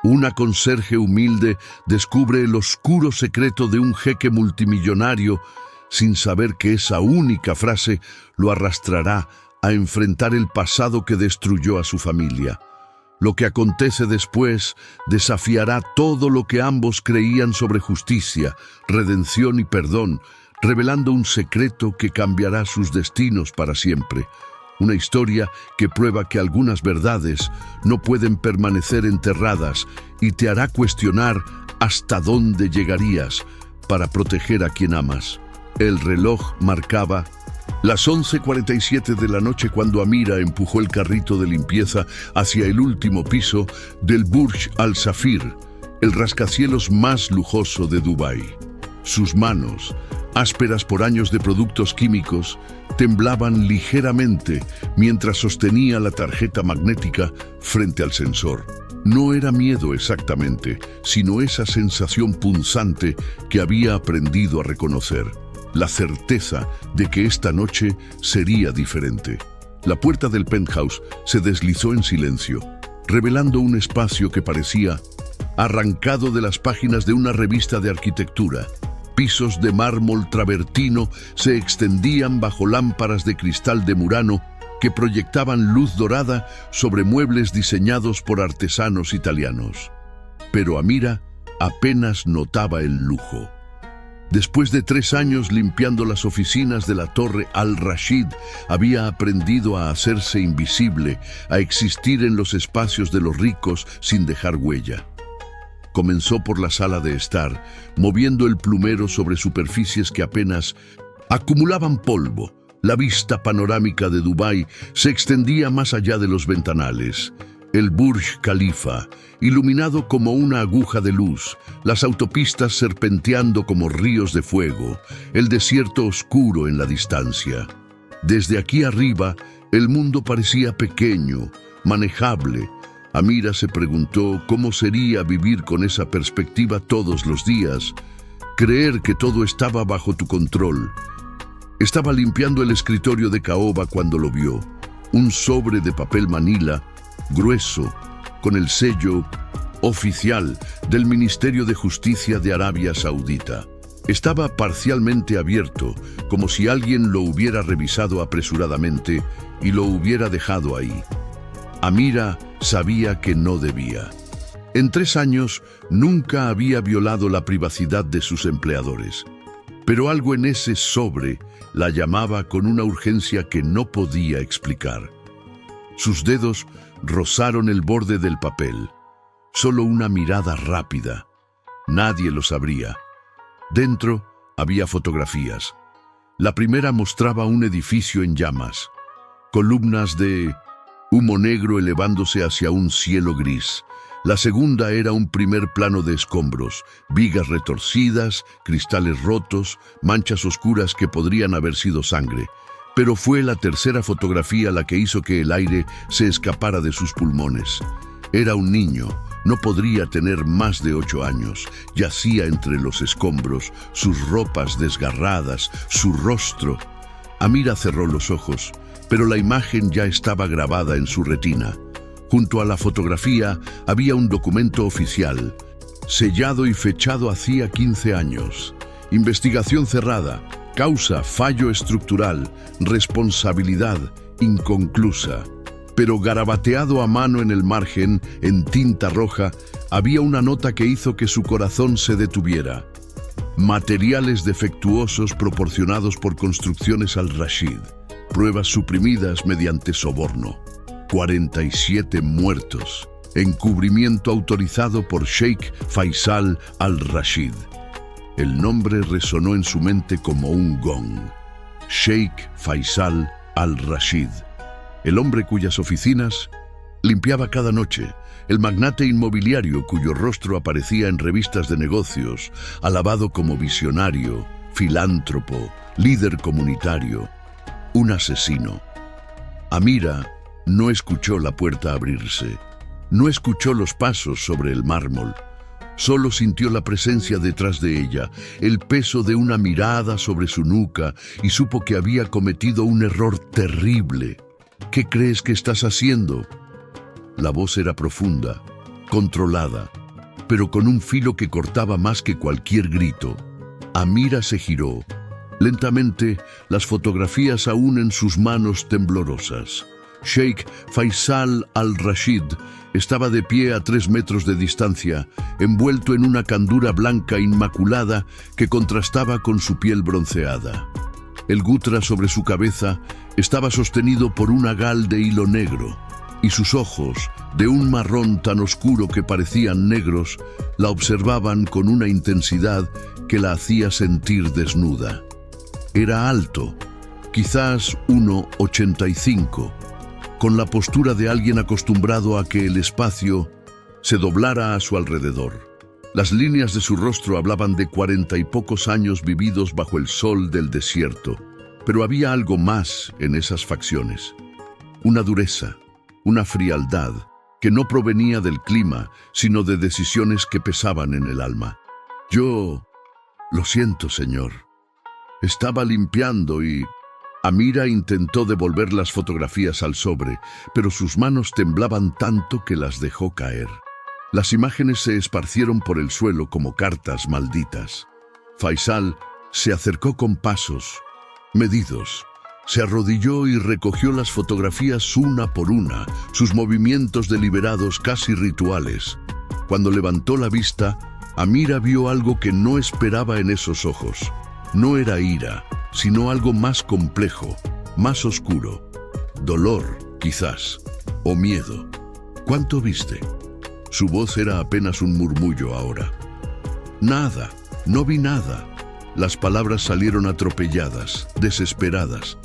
Una conserje humilde descubre el oscuro secreto de un jeque multimillonario sin saber que esa única frase lo arrastrará a enfrentar el pasado que destruyó a su familia. Lo que acontece después desafiará todo lo que ambos creían sobre justicia, redención y perdón, revelando un secreto que cambiará sus destinos para siempre. Una historia que prueba que algunas verdades no pueden permanecer enterradas y te hará cuestionar hasta dónde llegarías para proteger a quien amas. El reloj marcaba las 11:47 de la noche cuando Amira empujó el carrito de limpieza hacia el último piso del Burj Al Safir, el rascacielos más lujoso de Dubái. Sus manos, ásperas por años de productos químicos, temblaban ligeramente mientras sostenía la tarjeta magnética frente al sensor. No era miedo exactamente, sino esa sensación punzante que había aprendido a reconocer. La certeza de que esta noche sería diferente. La puerta del penthouse se deslizó en silencio, revelando un espacio que parecía arrancado de las páginas de una revista de arquitectura. Pisos de mármol travertino se extendían bajo lámparas de cristal de Murano que proyectaban luz dorada sobre muebles diseñados por artesanos italianos. Pero Amira apenas notaba el lujo. Después de 3 años limpiando las oficinas de la Torre Al Rashid, había aprendido a hacerse invisible, a existir en los espacios de los ricos sin dejar huella. Comenzó por la sala de estar, moviendo el plumero sobre superficies que apenas acumulaban polvo. La vista panorámica de Dubái se extendía más allá de los ventanales. El Burj Khalifa, iluminado como una aguja de luz, las autopistas serpenteando como ríos de fuego, el desierto oscuro en la distancia. Desde aquí arriba, el mundo parecía pequeño, manejable. Amira se preguntó cómo sería vivir con esa perspectiva todos los días, creer que todo estaba bajo tu control. Estaba limpiando el escritorio de caoba cuando lo vio, un sobre de papel manila, grueso, con el sello oficial del Ministerio de Justicia de Arabia Saudita. Estaba parcialmente abierto, como si alguien lo hubiera revisado apresuradamente y lo hubiera dejado ahí. Amira sabía que no debía. En 3 años nunca había violado la privacidad de sus empleadores, pero algo en ese sobre la llamaba con una urgencia que no podía explicar. Sus dedos rozaron el borde del papel. Solo una mirada rápida. Nadie lo sabría. Dentro había fotografías. La primera mostraba un edificio en llamas, columnas de humo negro elevándose hacia un cielo gris. La segunda era un primer plano de escombros, vigas retorcidas, cristales rotos, manchas oscuras que podrían haber sido sangre. Pero fue la tercera fotografía la que hizo que el aire se escapara de sus pulmones. Era un niño, no podría tener más de 8 años. Yacía entre los escombros, sus ropas desgarradas, su rostro. Amira cerró los ojos, pero la imagen ya estaba grabada en su retina. Junto a la fotografía había un documento oficial, sellado y fechado hacía 15 años. Investigación cerrada. Causa, fallo estructural, responsabilidad, inconclusa. Pero garabateado a mano en el margen, en tinta roja, había una nota que hizo que su corazón se detuviera. Materiales defectuosos proporcionados por Construcciones Al Rashid. Pruebas suprimidas mediante soborno. 47 muertos. Encubrimiento autorizado por Sheikh Faisal Al Rashid. El nombre resonó en su mente como un gong. Sheikh Faisal Al Rashid, el hombre cuyas oficinas limpiaba cada noche, el magnate inmobiliario cuyo rostro aparecía en revistas de negocios, alabado como visionario, filántropo, líder comunitario, un asesino. Amira no escuchó la puerta abrirse, no escuchó los pasos sobre el mármol. Solo sintió la presencia detrás de ella, el peso de una mirada sobre su nuca y supo que había cometido un error terrible. ¿Qué crees que estás haciendo? La voz era profunda, controlada, pero con un filo que cortaba más que cualquier grito. Amira se giró. Lentamente, las fotografías aún en sus manos temblorosas. Sheikh Faisal al-Rashid estaba de pie a 3 metros de distancia, envuelto en una candura blanca inmaculada que contrastaba con su piel bronceada. El gutra sobre su cabeza estaba sostenido por una gal de hilo negro, y sus ojos, de un marrón tan oscuro que parecían negros, la observaban con una intensidad que la hacía sentir desnuda. Era alto, quizás 1,85, con la postura de alguien acostumbrado a que el espacio se doblara a su alrededor. Las líneas de su rostro hablaban de 40 y pocos años vividos bajo el sol del desierto, pero había algo más en esas facciones. Una dureza, una frialdad, que no provenía del clima, sino de decisiones que pesaban en el alma. Lo siento, señor. Estaba limpiando y... Amira intentó devolver las fotografías al sobre, pero sus manos temblaban tanto que las dejó caer. Las imágenes se esparcieron por el suelo como cartas malditas. Faisal se acercó con pasos medidos. Se arrodilló y recogió las fotografías una por una, sus movimientos deliberados casi rituales. Cuando levantó la vista, Amira vio algo que no esperaba en esos ojos. No era ira, sino algo más complejo, más oscuro. Dolor, quizás, o miedo. ¿Cuánto viste? Su voz era apenas un murmullo ahora. Nada, no vi nada. Las palabras salieron atropelladas, desesperadas.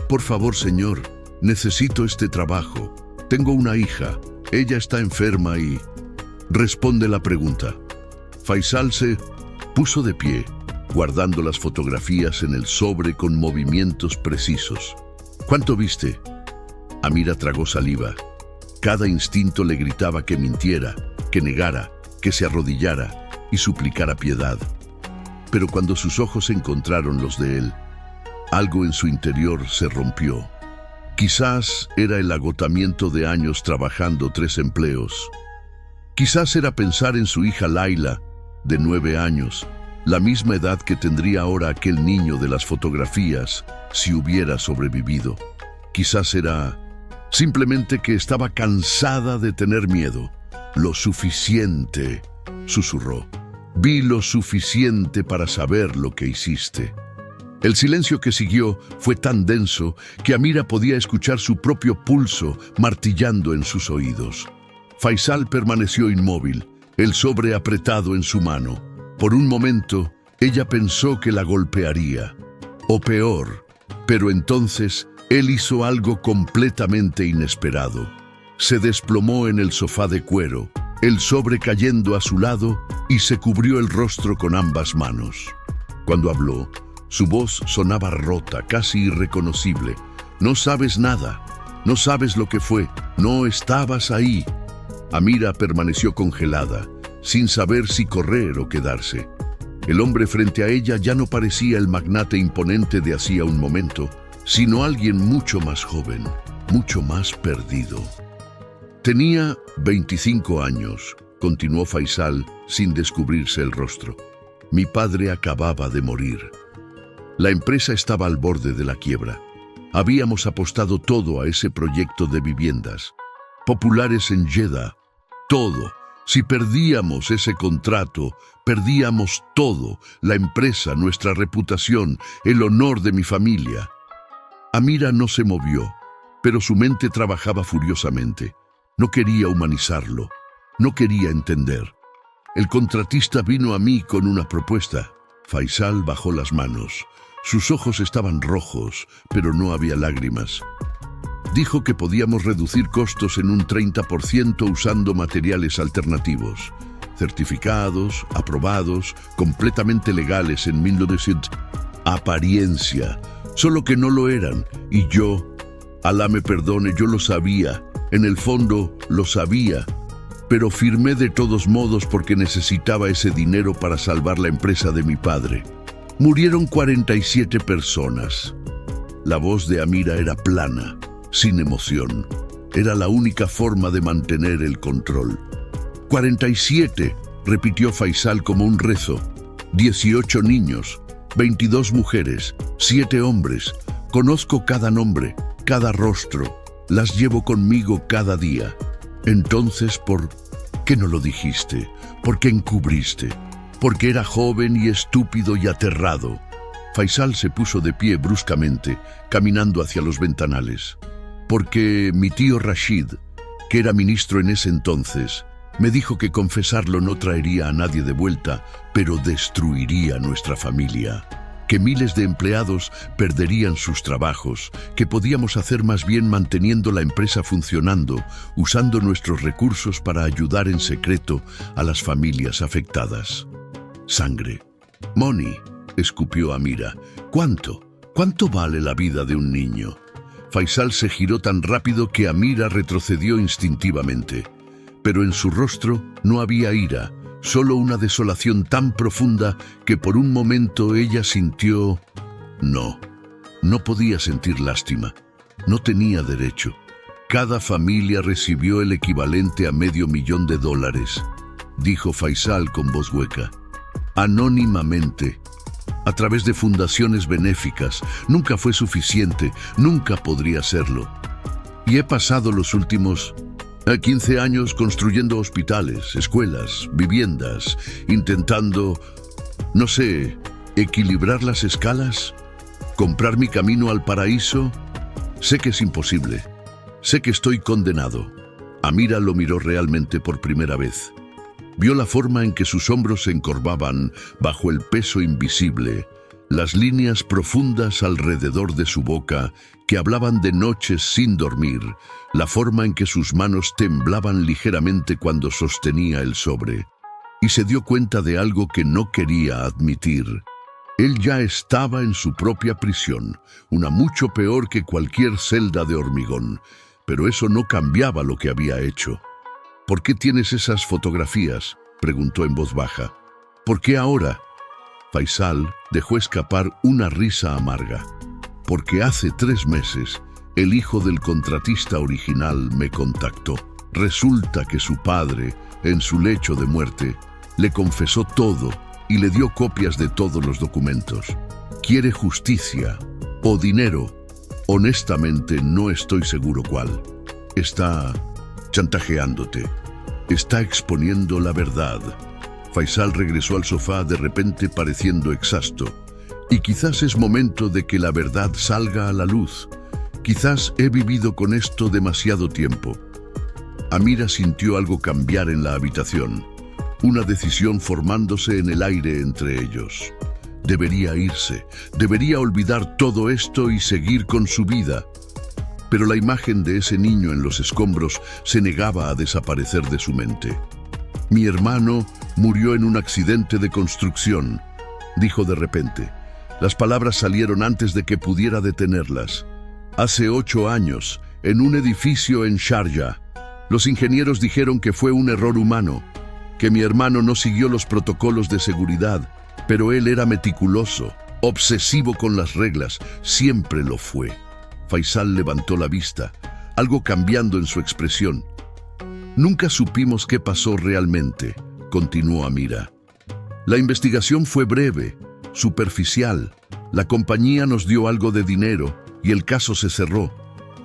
Por favor, señor, necesito este trabajo. Tengo una hija, ella está enferma y... Responde la pregunta. Faisal se puso de pie, guardando las fotografías en el sobre con movimientos precisos. ¿Cuánto viste? Amira tragó saliva. Cada instinto le gritaba que mintiera, que negara, que se arrodillara y suplicara piedad. Pero cuando sus ojos encontraron los de él, algo en su interior se rompió. Quizás era el agotamiento de años trabajando 3 empleos. Quizás era pensar en su hija Laila, de 9 años, la misma edad que tendría ahora aquel niño de las fotografías si hubiera sobrevivido. Quizás era simplemente que estaba cansada de tener miedo. Lo suficiente, susurró. Vi lo suficiente para saber lo que hiciste. El silencio que siguió fue tan denso que Amira podía escuchar su propio pulso martillando en sus oídos. Faisal permaneció inmóvil, el sobre apretado en su mano. Por un momento, ella pensó que la golpearía. O peor, pero entonces él hizo algo completamente inesperado. Se desplomó en el sofá de cuero, el sobre cayendo a su lado, y se cubrió el rostro con ambas manos. Cuando habló, su voz sonaba rota, casi irreconocible. No sabes nada, no sabes lo que fue, no estabas ahí. Amira permaneció congelada, sin saber si correr o quedarse. El hombre frente a ella ya no parecía el magnate imponente de hacía un momento, sino alguien mucho más joven, mucho más perdido. Tenía 25 años, continuó Faisal sin descubrirse el rostro. Mi padre acababa de morir. La empresa estaba al borde de la quiebra. Habíamos apostado todo a ese proyecto de viviendas populares en Jeddah. Todo. Si perdíamos ese contrato, perdíamos todo, la empresa, nuestra reputación, el honor de mi familia. Amira no se movió, pero su mente trabajaba furiosamente. No quería humanizarlo, no quería entender. El contratista vino a mí con una propuesta. Faisal bajó las manos. Sus ojos estaban rojos, pero no había lágrimas. Dijo que podíamos reducir costos en un 30% usando materiales alternativos, certificados, aprobados, completamente legales en 1900. Apariencia, solo que no lo eran, y yo, Alá me perdone, yo lo sabía, en el fondo lo sabía, pero firmé de todos modos porque necesitaba ese dinero para salvar la empresa de mi padre. Murieron 47 personas. La voz de Amira era plana, sin emoción. Era la única forma de mantener el control. 47, repitió Faisal como un rezo. 18 niños, 22 mujeres, 7 hombres. Conozco cada nombre, cada rostro. Las llevo conmigo cada día. Entonces, ¿por qué no lo dijiste? ¿Por qué encubriste? Porque era joven y estúpido y aterrado. Faisal se puso de pie bruscamente, caminando hacia los ventanales. Porque mi tío Rashid, que era ministro en ese entonces, me dijo que confesarlo no traería a nadie de vuelta, pero destruiría nuestra familia. Que miles de empleados perderían sus trabajos, que podíamos hacer más bien manteniendo la empresa funcionando, usando nuestros recursos para ayudar en secreto a las familias afectadas. Sangre. Money, escupió Amira. ¿Cuánto? ¿Cuánto vale la vida de un niño? Faisal se giró tan rápido que Amira retrocedió instintivamente. Pero en su rostro no había ira, solo una desolación tan profunda que por un momento ella sintió... No podía sentir lástima. No tenía derecho. Cada familia recibió el equivalente a $500,000, dijo Faisal con voz hueca. Anónimamente, a través de fundaciones benéficas. Nunca fue suficiente, nunca podría serlo. Y he pasado los últimos 15 años construyendo hospitales, escuelas, viviendas, intentando, no sé, equilibrar las escalas, comprar mi camino al paraíso. Sé que es imposible. Sé que estoy condenado. Amira lo miró realmente por primera vez. Vio la forma en que sus hombros se encorvaban bajo el peso invisible, las líneas profundas alrededor de su boca que hablaban de noches sin dormir, la forma en que sus manos temblaban ligeramente cuando sostenía el sobre. Y se dio cuenta de algo que no quería admitir. Él ya estaba en su propia prisión, una mucho peor que cualquier celda de hormigón, pero eso no cambiaba lo que había hecho. ¿Por qué tienes esas fotografías?, preguntó en voz baja. ¿Por qué ahora? Faisal dejó escapar una risa amarga. Porque hace 3 meses, el hijo del contratista original me contactó. Resulta que su padre, en su lecho de muerte, le confesó todo y le dio copias de todos los documentos. Quiere justicia o dinero. Honestamente, no estoy seguro cuál. Está chantajeándote. Está exponiendo la verdad. Faisal regresó al sofá de repente pareciendo exhausto. Y quizás es momento de que la verdad salga a la luz. Quizás he vivido con esto demasiado tiempo. Amira sintió algo cambiar en la habitación. Una decisión formándose en el aire entre ellos. Debería irse. Debería olvidar todo esto y seguir con su vida. Pero la imagen de ese niño en los escombros se negaba a desaparecer de su mente. Mi hermano murió en un accidente de construcción, dijo de repente. Las palabras salieron antes de que pudiera detenerlas. Hace 8 años, en un edificio en Sharjah. Los ingenieros dijeron que fue un error humano, que mi hermano no siguió los protocolos de seguridad, pero él era meticuloso, obsesivo con las reglas, siempre lo fue. Faisal levantó la vista, algo cambiando en su expresión. Nunca supimos qué pasó realmente, continuó Amira. La investigación fue breve, superficial. La compañía nos dio algo de dinero y el caso se cerró.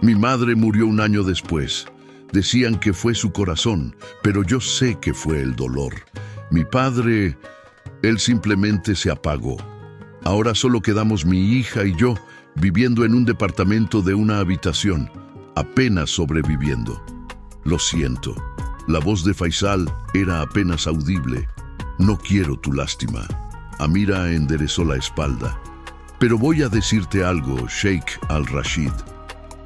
Mi madre murió 1 año después. Decían que fue su corazón, pero yo sé que fue el dolor. Mi padre, él simplemente se apagó. Ahora solo quedamos mi hija y yo, viviendo en un departamento de una habitación, apenas sobreviviendo. Lo siento. La voz de Faisal era apenas audible. No quiero tu lástima. Amira enderezó la espalda. Pero voy a decirte algo, Sheikh al-Rashid.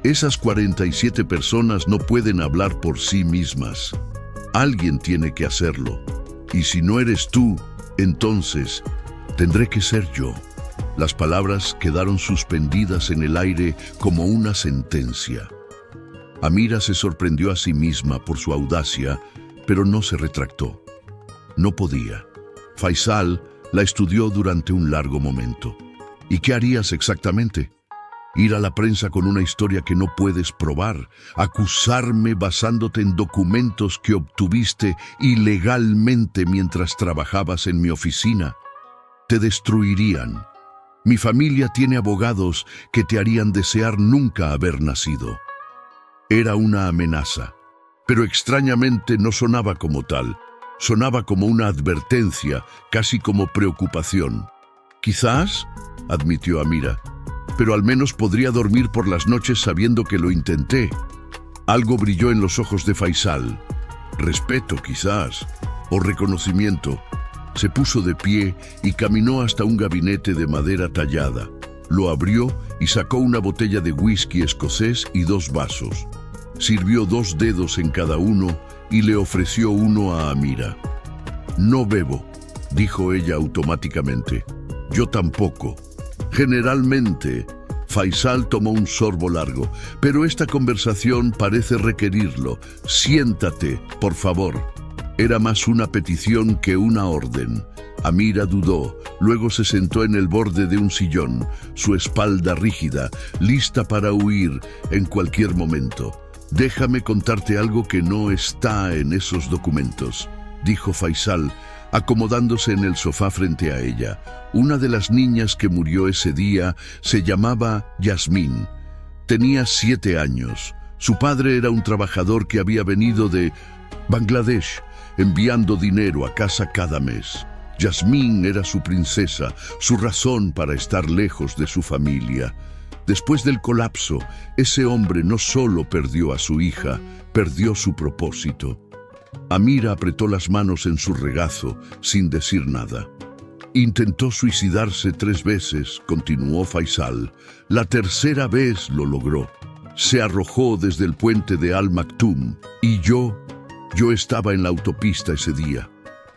Esas 47 personas no pueden hablar por sí mismas. Alguien tiene que hacerlo. Y si no eres tú, entonces tendré que ser yo. Las palabras quedaron suspendidas en el aire como una sentencia. Amira se sorprendió a sí misma por su audacia, pero no se retractó. No podía. Faisal la estudió durante un largo momento. ¿Y qué harías exactamente? Ir a la prensa con una historia que no puedes probar, acusarme basándote en documentos que obtuviste ilegalmente mientras trabajabas en mi oficina. Te destruirían. Mi familia tiene abogados que te harían desear nunca haber nacido. Era una amenaza, pero extrañamente no sonaba como tal. Sonaba como una advertencia, casi como preocupación. Quizás, admitió Amira, pero al menos podría dormir por las noches sabiendo que lo intenté. Algo brilló en los ojos de Faisal. Respeto, quizás, o reconocimiento. Se puso de pie y caminó hasta un gabinete de madera tallada. Lo abrió y sacó una botella de whisky escocés y 2 vasos. Sirvió 2 dedos en cada uno y le ofreció uno a Amira. No bebo, dijo ella automáticamente. Yo tampoco. Generalmente, Faisal tomó un sorbo largo, pero esta conversación parece requerirlo. Siéntate, por favor. Era más una petición que una orden. Amira dudó, luego se sentó en el borde de un sillón, su espalda rígida, lista para huir en cualquier momento. Déjame contarte algo que no está en esos documentos, dijo Faisal, acomodándose en el sofá frente a ella. Una de las niñas que murió ese día se llamaba Yasmín. Tenía 7 años. Su padre era un trabajador que había venido de Bangladesh, enviando dinero a casa cada mes. Yasmín era su princesa, su razón para estar lejos de su familia. Después del colapso, ese hombre no solo perdió a su hija, perdió su propósito. Amira apretó las manos en su regazo, sin decir nada. Intentó suicidarse 3 veces, continuó Faisal. La tercera vez lo logró. Se arrojó desde el puente de Al Maktoum y yo estaba en la autopista ese día.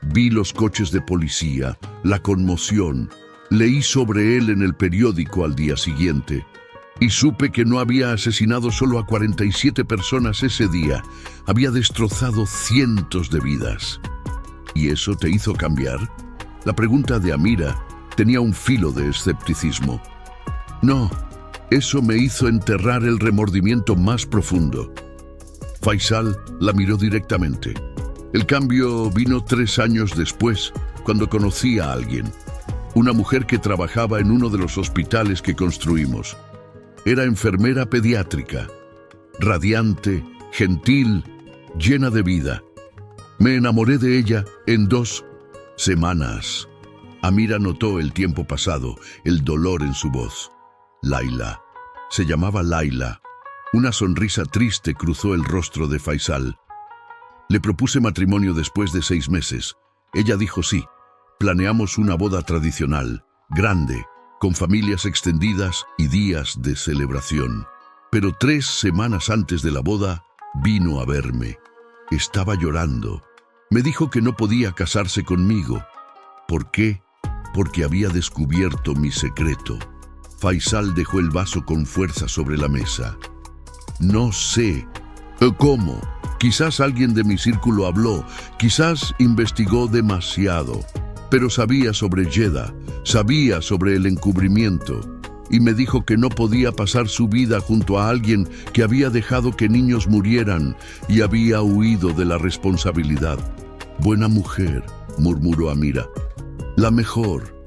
Vi los coches de policía, la conmoción. Leí sobre él en el periódico al día siguiente. Y supe que no había asesinado solo a 47 personas ese día. Había destrozado cientos de vidas. ¿Y eso te hizo cambiar? La pregunta de Amira tenía un filo de escepticismo. No, eso me hizo enterrar el remordimiento más profundo. Faisal la miró directamente. El cambio vino 3 años después, cuando conocí a alguien. Una mujer que trabajaba en uno de los hospitales que construimos. Era enfermera pediátrica, radiante, gentil, llena de vida. Me enamoré de ella en 2 semanas. Amira notó el tiempo pasado, el dolor en su voz. Laila. Se llamaba Laila. Una sonrisa triste cruzó el rostro de Faisal. Le propuse matrimonio después de 6 meses. Ella dijo sí. Planeamos una boda tradicional, grande, con familias extendidas y días de celebración. Pero 3 semanas antes de la boda, vino a verme. Estaba llorando. Me dijo que no podía casarse conmigo. ¿Por qué? Porque había descubierto mi secreto. Faisal dejó el vaso con fuerza sobre la mesa. No sé. ¿Cómo? Quizás alguien de mi círculo habló, quizás investigó demasiado. Pero sabía sobre Jeddah, sabía sobre el encubrimiento, y me dijo que no podía pasar su vida junto a alguien que había dejado que niños murieran y había huido de la responsabilidad. Buena mujer, murmuró Amira. La mejor.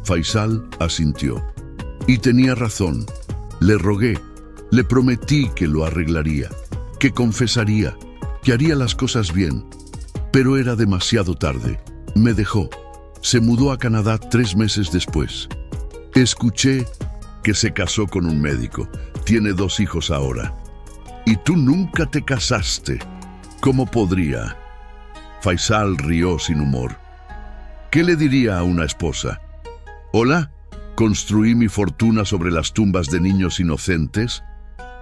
Faisal asintió. Y tenía razón. Le rogué, le prometí que lo arreglaría, que confesaría, que haría las cosas bien. Pero era demasiado tarde. Me dejó. Se mudó a Canadá 3 meses después. Escuché que se casó con un médico. Tiene 2 hijos ahora. Y tú nunca te casaste. ¿Cómo podría? Faisal rió sin humor. ¿Qué le diría a una esposa? ¿Hola? ¿Construí mi fortuna sobre las tumbas de niños inocentes?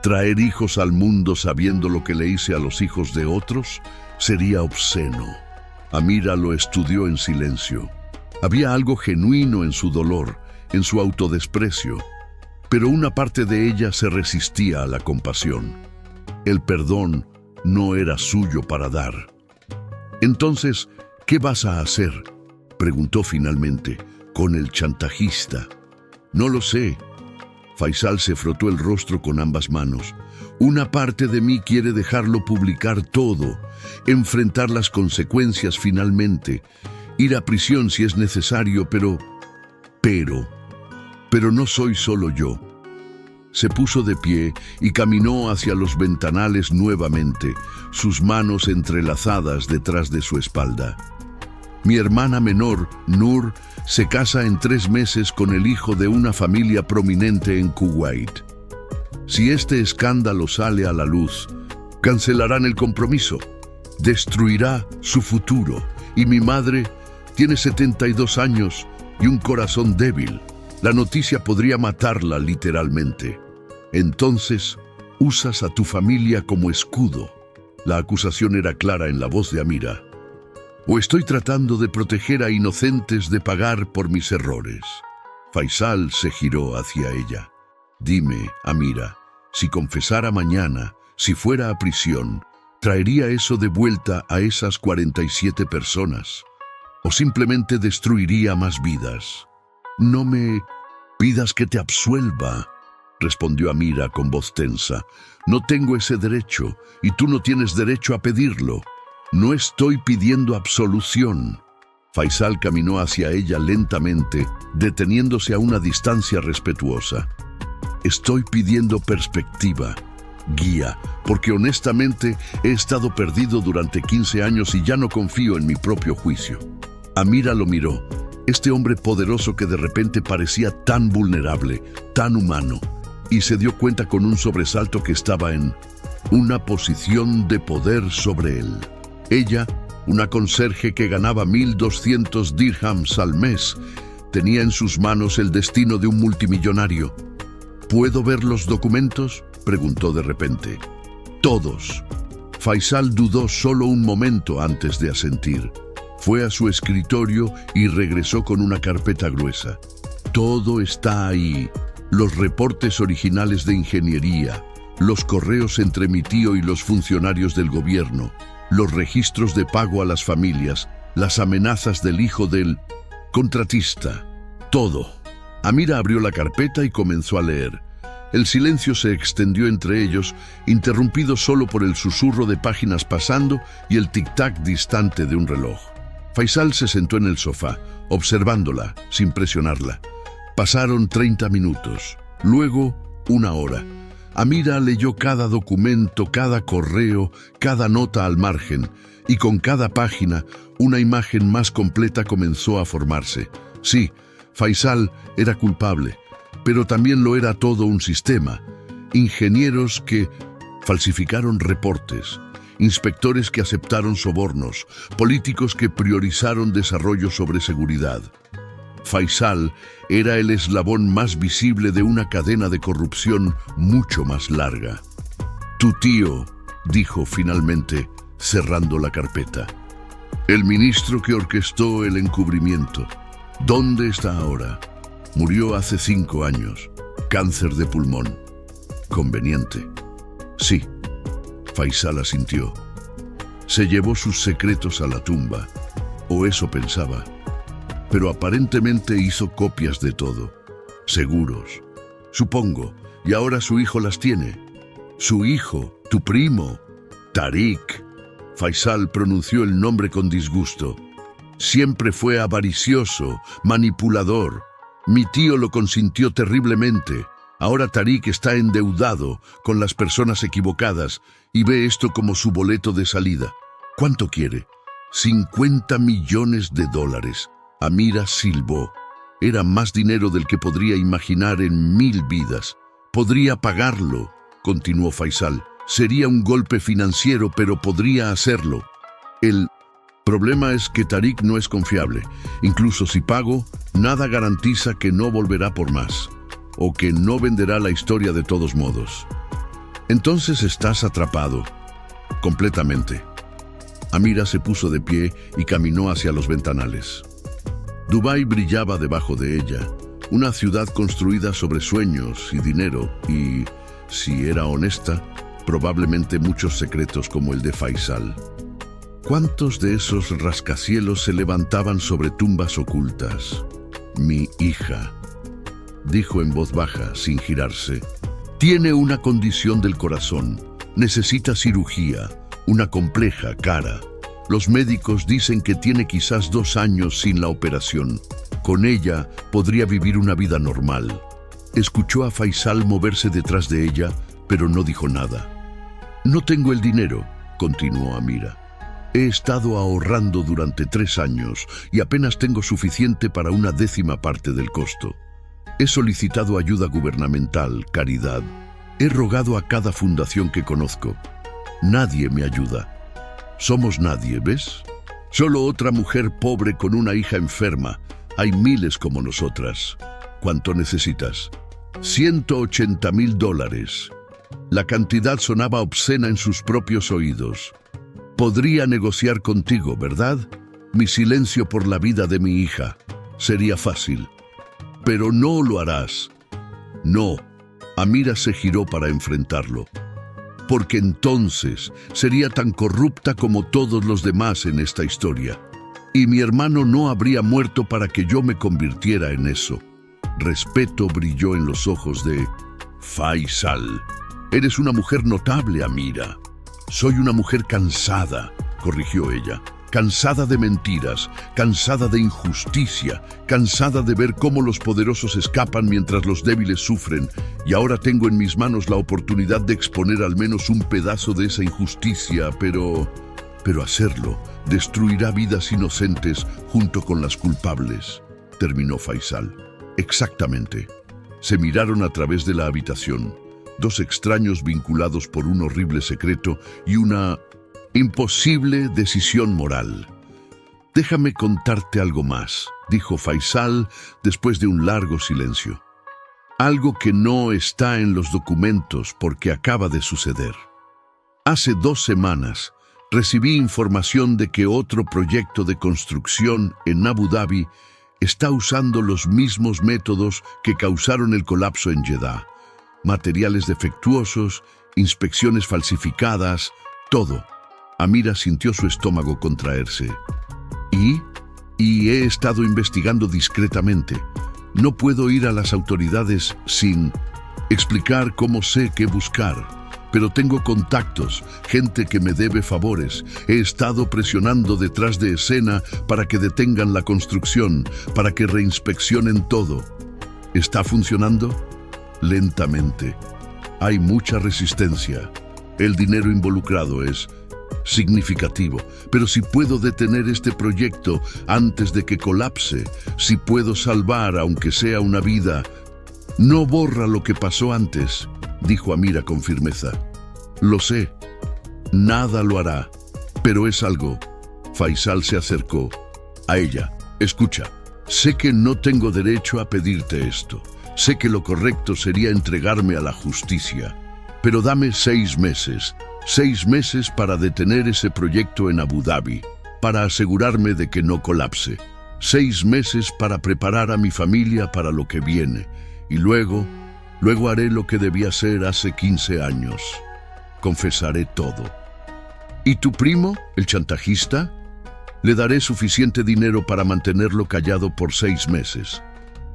¿Traer hijos al mundo sabiendo lo que le hice a los hijos de otros? Sería obsceno. Amira lo estudió en silencio. Había algo genuino en su dolor, en su autodesprecio, pero una parte de ella se resistía a la compasión. El perdón no era suyo para dar. Entonces, ¿qué vas a hacer?, preguntó finalmente, con el chantajista. No lo sé. Faisal se frotó el rostro con ambas manos. Una parte de mí quiere dejarlo publicar todo, enfrentar las consecuencias finalmente, ir a prisión si es necesario, pero no soy solo yo. Se puso de pie y caminó hacia los ventanales nuevamente, sus manos entrelazadas detrás de su espalda. Mi hermana menor, Nur, se casa en 3 meses con el hijo de una familia prominente en Kuwait. Si este escándalo sale a la luz, cancelarán el compromiso, destruirá su futuro, y mi madre tiene 72 años y un corazón débil. La noticia podría matarla literalmente. Entonces, usas a tu familia como escudo. La acusación era clara en la voz de Amira. ¿O estoy tratando de proteger a inocentes de pagar por mis errores? Faisal se giró hacia ella. Dime, Amira, si confesara mañana, si fuera a prisión, ¿traería eso de vuelta a esas 47 personas? ¿O simplemente destruiría más vidas? No me pidas que te absuelva, respondió Amira con voz tensa. No tengo ese derecho, y tú no tienes derecho a pedirlo. No estoy pidiendo absolución. Faisal caminó hacia ella lentamente, deteniéndose a una distancia respetuosa. Estoy pidiendo perspectiva, guía, porque honestamente he estado perdido durante 15 años y ya no confío en mi propio juicio. Amira lo miró, este hombre poderoso que de repente parecía tan vulnerable, tan humano, y se dio cuenta con un sobresalto que estaba en una posición de poder sobre él. Ella, una conserje que ganaba 1.200 dirhams al mes, tenía en sus manos el destino de un multimillonario. ¿Puedo ver los documentos?, preguntó de repente. Todos. Faisal dudó solo un momento antes de asentir. Fue a su escritorio y regresó con una carpeta gruesa. Todo está ahí. Los reportes originales de ingeniería, los correos entre mi tío y los funcionarios del gobierno, los registros de pago a las familias, las amenazas del hijo del contratista. Todo. Amira abrió la carpeta y comenzó a leer. El silencio se extendió entre ellos, interrumpido solo por el susurro de páginas pasando y el tic-tac distante de un reloj. Faisal se sentó en el sofá, observándola, sin presionarla. Pasaron 30 minutos, luego 1 hora. Amira leyó cada documento, cada correo, cada nota al margen, y con cada página, una imagen más completa comenzó a formarse. Sí, Faisal era culpable, pero también lo era todo un sistema. Ingenieros que falsificaron reportes, inspectores que aceptaron sobornos, políticos que priorizaron desarrollo sobre seguridad. Faisal era el eslabón más visible de una cadena de corrupción mucho más larga. Tu tío, dijo finalmente, cerrando la carpeta. El ministro que orquestó el encubrimiento. ¿Dónde está ahora? Murió hace 5 años. Cáncer de pulmón. Conveniente. Sí. Faisal asintió. Se llevó sus secretos a la tumba, o eso pensaba. Pero aparentemente hizo copias de todo. Seguros. Supongo, y ahora su hijo las tiene. Su hijo, tu primo, Tariq. Faisal pronunció el nombre con disgusto. Siempre fue avaricioso, manipulador. Mi tío lo consintió terriblemente. Ahora Tariq está endeudado con las personas equivocadas y ve esto como su boleto de salida. ¿Cuánto quiere? 50 millones de dólares. Amira silbó. Era más dinero del que podría imaginar en 1000 vidas. Podría pagarlo, continuó Faisal. Sería un golpe financiero, pero podría hacerlo. El problema es que Tariq no es confiable. Incluso si pago, nada garantiza que no volverá por más, o que no venderá la historia de todos modos. Entonces estás atrapado, completamente. Amira se puso de pie y caminó hacia los ventanales. Dubái brillaba debajo de ella, una ciudad construida sobre sueños y dinero y, si era honesta, probablemente muchos secretos como el de Faisal. ¿Cuántos de esos rascacielos se levantaban sobre tumbas ocultas? Mi hija. dijo en voz baja, sin girarse. Tiene una condición del corazón. Necesita cirugía, una compleja cara. Los médicos dicen que tiene quizás 2 años sin la operación. Con ella podría vivir una vida normal. Escuchó a Faisal moverse detrás de ella, pero no dijo nada. No tengo el dinero, continuó Amira. He estado ahorrando durante 3 años y apenas tengo suficiente para una 10ª parte del costo. He solicitado ayuda gubernamental, caridad. He rogado a cada fundación que conozco. Nadie me ayuda. Somos nadie, ¿ves? Solo otra mujer pobre con una hija enferma. Hay miles como nosotras. ¿Cuánto necesitas? $180,000. La cantidad sonaba obscena en sus propios oídos. Podría negociar contigo, ¿verdad? Mi silencio por la vida de mi hija. Sería fácil. Pero no lo harás. No. Amira se giró para enfrentarlo. Porque entonces sería tan corrupta como todos los demás en esta historia. Y mi hermano no habría muerto para que yo me convirtiera en eso. Respeto brilló en los ojos de Faisal. Eres una mujer notable, Amira. Soy una mujer cansada, corrigió ella. Cansada de mentiras, cansada de injusticia, cansada de ver cómo los poderosos escapan mientras los débiles sufren, y ahora tengo en mis manos la oportunidad de exponer al menos un pedazo de esa injusticia, pero hacerlo destruirá vidas inocentes junto con las culpables, terminó Faisal. Exactamente. Se miraron a través de la habitación, 2 extraños vinculados por un horrible secreto y una imposible decisión moral. Déjame contarte algo más, dijo Faisal después de un largo silencio. Algo que no está en los documentos porque acaba de suceder. Hace 2 semanas recibí información de que otro proyecto de construcción en Abu Dhabi está usando los mismos métodos que causaron el colapso en Jeddah. Materiales defectuosos, inspecciones falsificadas, todo. Amira sintió su estómago contraerse. Y he estado investigando discretamente. No puedo ir a las autoridades sin explicar cómo sé qué buscar. Pero tengo contactos, gente que me debe favores. He estado presionando detrás de escena para que detengan la construcción, para que reinspeccionen todo. ¿Está funcionando? Lentamente. Hay mucha resistencia. El dinero involucrado es significativo, pero si puedo detener este proyecto antes de que colapse, si puedo salvar aunque sea una vida, no borra lo que pasó antes, dijo Amira con firmeza. Lo sé, nada lo hará, pero es algo. Faisal se acercó a ella. Escucha, sé que no tengo derecho a pedirte esto. Sé que lo correcto sería entregarme a la justicia, pero dame 6 meses. 6 meses para detener ese proyecto en Abu Dhabi, para asegurarme de que no colapse. 6 meses para preparar a mi familia para lo que viene. Y luego haré lo que debía hacer hace 15 años. Confesaré todo. ¿Y tu primo, el chantajista? Le daré suficiente dinero para mantenerlo callado por 6 meses.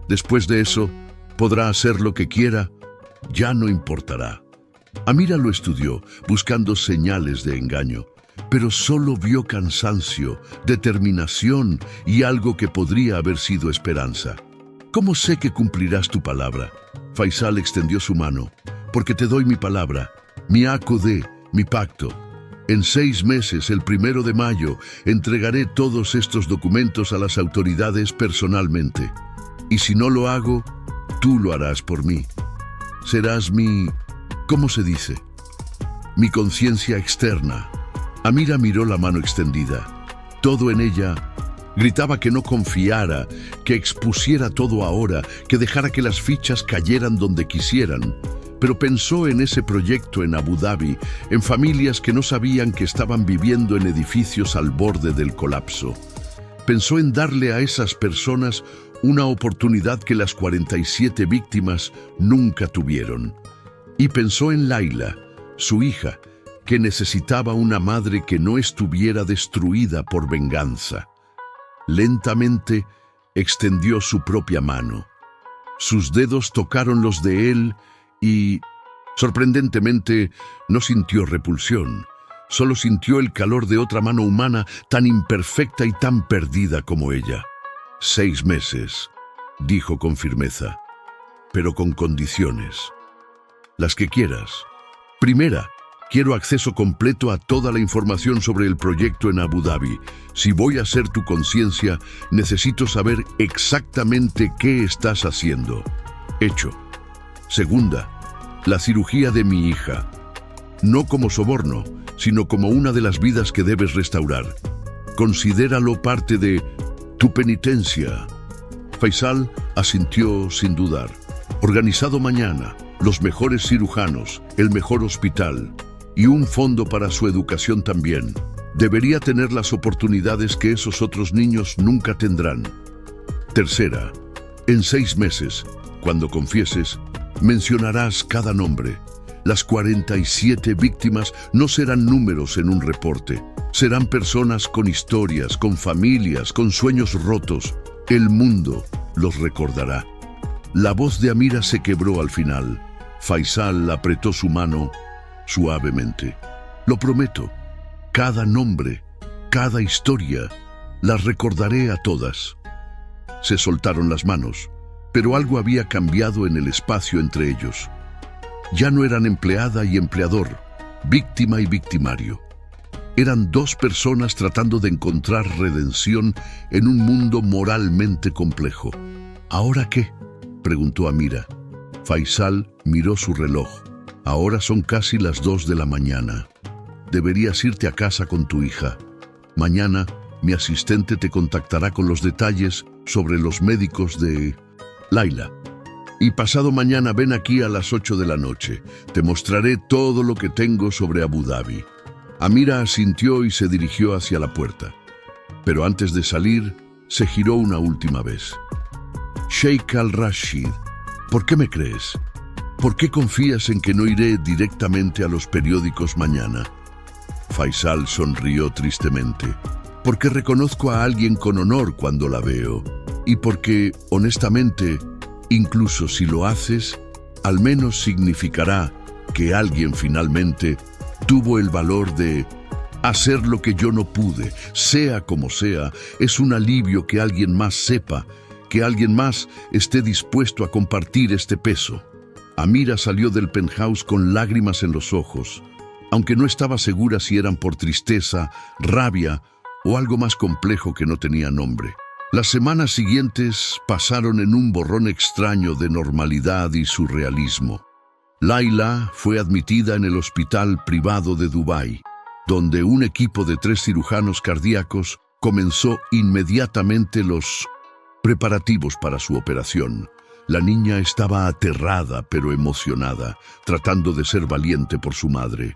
Después de eso, podrá hacer lo que quiera. Ya no importará. Amira lo estudió, buscando señales de engaño, pero solo vio cansancio, determinación y algo que podría haber sido esperanza. ¿Cómo sé que cumplirás tu palabra? Faisal extendió su mano. Porque te doy mi palabra, mi acodé, mi pacto. En 6 meses, el 1 de mayo, entregaré todos estos documentos a las autoridades personalmente. Y si no lo hago, tú lo harás por mí. Serás mi... ¿Cómo se dice? Mi conciencia externa. Amira miró la mano extendida. Todo en ella gritaba que no confiara, que expusiera todo ahora, que dejara que las fichas cayeran donde quisieran. Pero pensó en ese proyecto en Abu Dhabi, en familias que no sabían que estaban viviendo en edificios al borde del colapso. Pensó en darle a esas personas una oportunidad que las 47 víctimas nunca tuvieron. Y pensó en Laila, su hija, que necesitaba una madre que no estuviera destruida por venganza. Lentamente extendió su propia mano. Sus dedos tocaron los de él y, sorprendentemente, no sintió repulsión. Solo sintió el calor de otra mano humana tan imperfecta y tan perdida como ella. 6 meses, dijo con firmeza, pero con condiciones. Las que quieras. Primera, quiero acceso completo a toda la información sobre el proyecto en Abu Dhabi. Si voy a ser tu conciencia, necesito saber exactamente qué estás haciendo. Hecho. Segunda, la cirugía de mi hija. No como soborno, sino como una de las vidas que debes restaurar. Considéralo parte de tu penitencia. Faisal asintió sin dudar. Organizado mañana, los mejores cirujanos, el mejor hospital y un fondo para su educación también. Debería tener las oportunidades que esos otros niños nunca tendrán. Tercera, en 6 meses, cuando confieses, mencionarás cada nombre. Las 47 víctimas no serán números en un reporte. Serán personas con historias, con familias, con sueños rotos. El mundo los recordará. La voz de Amira se quebró al final. Faisal apretó su mano suavemente. Lo prometo. Cada nombre, cada historia, las recordaré a todas. Se soltaron las manos, pero algo había cambiado en el espacio entre ellos. Ya no eran empleada y empleador, víctima y victimario. Eran 2 personas tratando de encontrar redención en un mundo moralmente complejo. ¿Ahora qué?, preguntó Amira. Faisal miró su reloj. Ahora son casi las 2 de la mañana. Deberías irte a casa con tu hija. Mañana mi asistente te contactará con los detalles sobre los médicos de Laila. Y pasado mañana ven aquí a las 8 de la noche. Te mostraré todo lo que tengo sobre Abu Dhabi. Amira asintió y se dirigió hacia la puerta. Pero antes de salir, se giró una última vez. Sheikh Al-Rashid, ¿por qué me crees? ¿Por qué confías en que no iré directamente a los periódicos mañana? Faisal sonrió tristemente. Porque reconozco a alguien con honor cuando la veo. Y porque, honestamente, incluso si lo haces, al menos significará que alguien finalmente tuvo el valor de hacer lo que yo no pude. Sea como sea, es un alivio que alguien más sepa, que alguien más esté dispuesto a compartir este peso. Amira salió del penthouse con lágrimas en los ojos, aunque no estaba segura si eran por tristeza, rabia o algo más complejo que no tenía nombre. Las semanas siguientes pasaron en un borrón extraño de normalidad y surrealismo. Laila fue admitida en el hospital privado de Dubái, donde un equipo de 3 cirujanos cardíacos comenzó inmediatamente los preparativos para su operación. La niña estaba aterrada pero emocionada, tratando de ser valiente por su madre.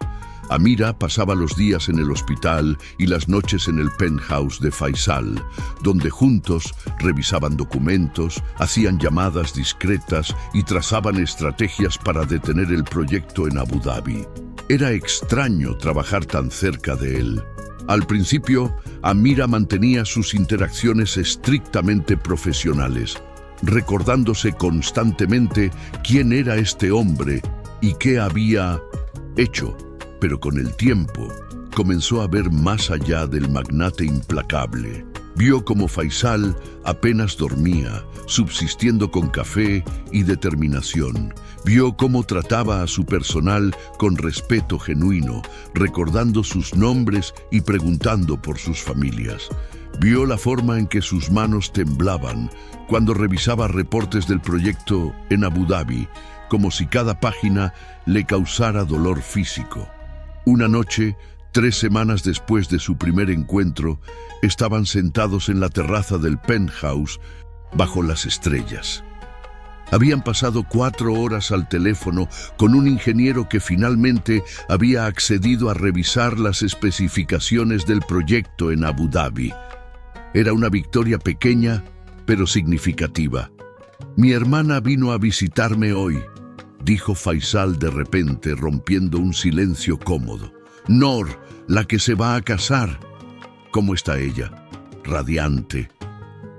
Amira pasaba los días en el hospital y las noches en el penthouse de Faisal, donde juntos revisaban documentos, hacían llamadas discretas y trazaban estrategias para detener el proyecto en Abu Dhabi. Era extraño trabajar tan cerca de él. Al principio, Amira mantenía sus interacciones estrictamente profesionales, recordándose constantemente quién era este hombre y qué había hecho. Pero con el tiempo, comenzó a ver más allá del magnate implacable. Vio cómo Faisal apenas dormía, subsistiendo con café y determinación. Vio cómo trataba a su personal con respeto genuino, recordando sus nombres y preguntando por sus familias. Vio la forma en que sus manos temblaban cuando revisaba reportes del proyecto en Abu Dhabi, como si cada página le causara dolor físico. Una noche, 3 semanas después de su primer encuentro, estaban sentados en la terraza del penthouse bajo las estrellas. Habían pasado 4 horas al teléfono con un ingeniero que finalmente había accedido a revisar las especificaciones del proyecto en Abu Dhabi. Era una victoria pequeña, pero significativa. Mi hermana vino a visitarme hoy, dijo Faisal de repente, rompiendo un silencio cómodo. Noor, la que se va a casar. ¿Cómo está ella? Radiante,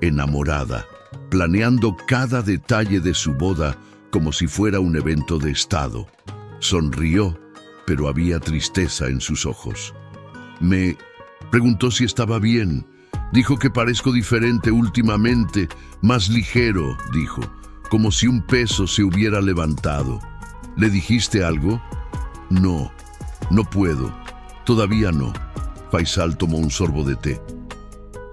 enamorada. planeando cada detalle de su boda como si fuera un evento de estado. Sonrió, pero había tristeza en sus ojos. Me preguntó si estaba bien. Dijo que parezco diferente últimamente, más ligero, dijo, como si un peso se hubiera levantado. ¿Le dijiste algo? No, no puedo. Todavía no. Faisal tomó un sorbo de té.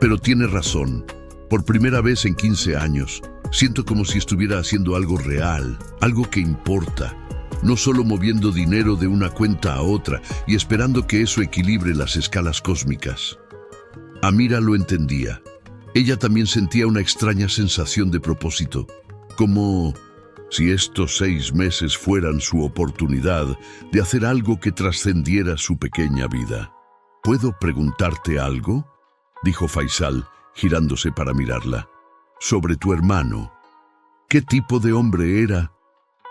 Pero tiene razón. Por primera vez en 15 años, siento como si estuviera haciendo algo real, algo que importa. No solo moviendo dinero de una cuenta a otra y esperando que eso equilibre las escalas cósmicas. Amira lo entendía. Ella también sentía una extraña sensación de propósito, como si estos 6 meses fueran su oportunidad de hacer algo que trascendiera su pequeña vida. ¿Puedo preguntarte algo?, dijo Faisal, girándose para mirarla. Sobre tu hermano. ¿Qué tipo de hombre era?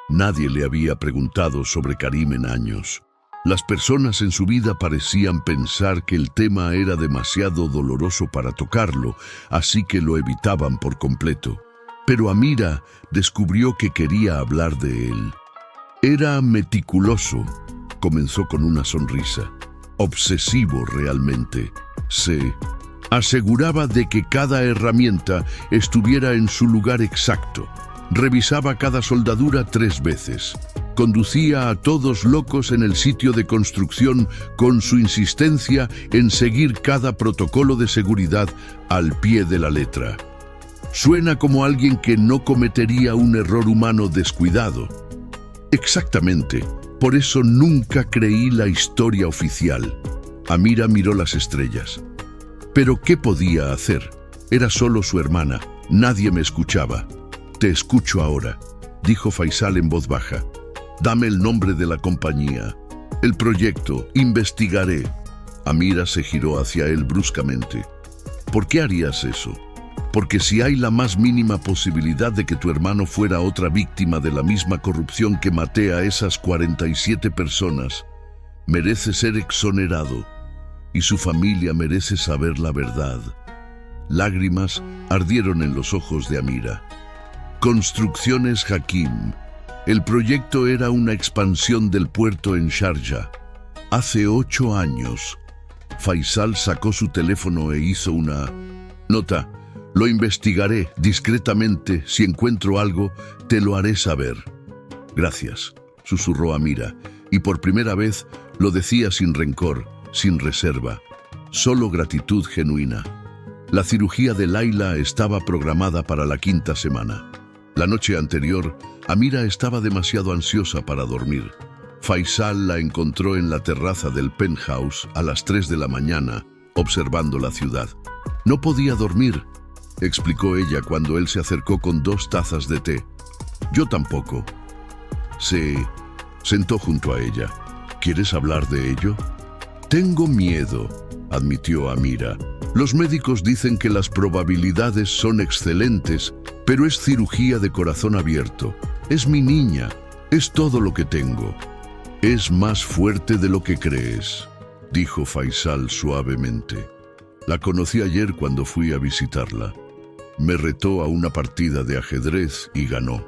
Nadie le había preguntado sobre Karim en años. Las personas en su vida parecían pensar que el tema era demasiado doloroso para tocarlo, así que lo evitaban por completo. Pero Amira descubrió que quería hablar de él. Era meticuloso, comenzó con una sonrisa. Obsesivo realmente. Se aseguraba de que cada herramienta estuviera en su lugar exacto. Revisaba cada soldadura 3 veces. Conducía a todos locos en el sitio de construcción con su insistencia en seguir cada protocolo de seguridad al pie de la letra. Suena como alguien que no cometería un error humano descuidado. Exactamente, por eso nunca creí la historia oficial. Amira miró las estrellas. Pero ¿qué podía hacer? Era solo su hermana, nadie me escuchaba. Te escucho ahora, dijo Faisal en voz baja. Dame el nombre de la compañía. El proyecto, investigaré. Amira se giró hacia él bruscamente. ¿Por qué harías eso? Porque si hay la más mínima posibilidad de que tu hermano fuera otra víctima de la misma corrupción que maté a esas 47 personas, merece ser exonerado y su familia merece saber la verdad. Lágrimas ardieron en los ojos de Amira. Construcciones Hakim. El proyecto era una expansión del puerto en Sharjah. Hace 8 años. Faisal sacó su teléfono e hizo una nota. Lo investigaré discretamente. Si encuentro algo, te lo haré saber. Gracias, susurró Amira, y por primera vez lo decía sin rencor, sin reserva. Solo gratitud genuina. La cirugía de Laila estaba programada para la 5ª semana. La noche anterior, Amira estaba demasiado ansiosa para dormir. Faisal la encontró en la terraza del penthouse a las 3 de la mañana, observando la ciudad. No podía dormir, explicó ella cuando él se acercó con 2 tazas de té. Yo tampoco. Se sentó junto a ella. ¿Quieres hablar de ello? Tengo miedo, admitió Amira. Los médicos dicen que las probabilidades son excelentes, pero es cirugía de corazón abierto. Es mi niña, es todo lo que tengo. Es más fuerte de lo que crees, dijo Faisal suavemente. La conocí ayer cuando fui a visitarla. Me retó a una partida de ajedrez y ganó.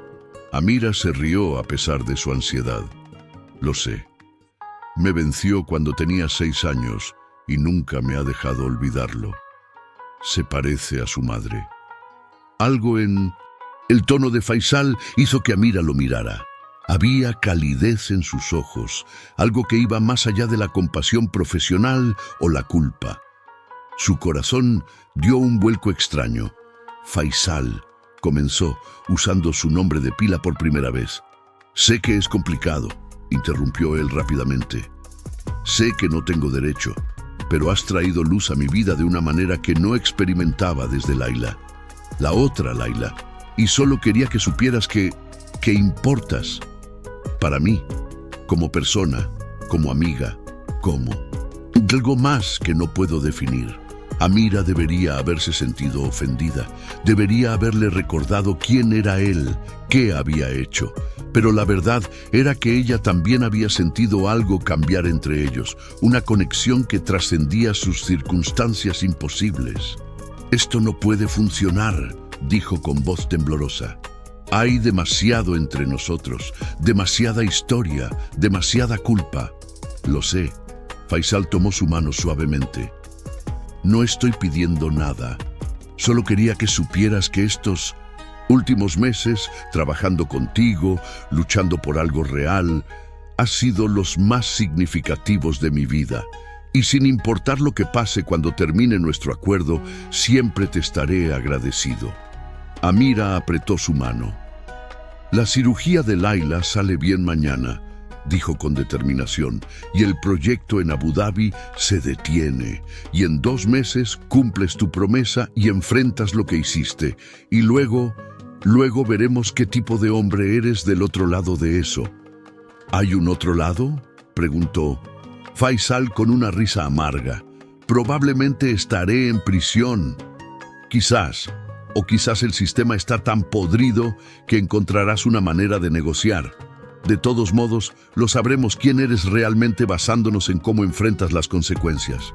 Amira se rió a pesar de su ansiedad. Lo sé. Me venció cuando tenía 6 años y nunca me ha dejado olvidarlo. Se parece a su madre. Algo en el tono de Faisal hizo que Amira lo mirara. Había calidez en sus ojos, algo que iba más allá de la compasión profesional o la culpa. Su corazón dio un vuelco extraño. Faisal comenzó, usando su nombre de pila por primera vez. Sé que es complicado, interrumpió él rápidamente. Sé que no tengo derecho, pero has traído luz a mi vida de una manera que no experimentaba desde Laila. La otra Laila. Y solo quería que supieras que importas. Para mí, como persona, como amiga, como algo más que no puedo definir. Amira debería haberse sentido ofendida. Debería haberle recordado quién era él, qué había hecho. Pero la verdad era que ella también había sentido algo cambiar entre ellos, una conexión que trascendía sus circunstancias imposibles. Esto no puede funcionar, dijo con voz temblorosa. Hay demasiado entre nosotros, demasiada historia, demasiada culpa. Lo sé. Faisal tomó su mano suavemente. No estoy pidiendo nada. Solo quería que supieras que estos últimos meses, trabajando contigo, luchando por algo real, han sido los más significativos de mi vida. Y sin importar lo que pase cuando termine nuestro acuerdo, siempre te estaré agradecido. Amira apretó su mano. La cirugía de Laila sale bien mañana, dijo con determinación, y el proyecto en Abu Dhabi se detiene, y en 2 meses cumples tu promesa y enfrentas lo que hiciste, y luego veremos qué tipo de hombre eres del otro lado de eso. ¿Hay un otro lado?, preguntó Faisal con una risa amarga. Probablemente estaré en prisión. Quizás el sistema está tan podrido que encontrarás una manera de negociar. De todos modos, lo sabremos quién eres realmente basándonos en cómo enfrentas las consecuencias.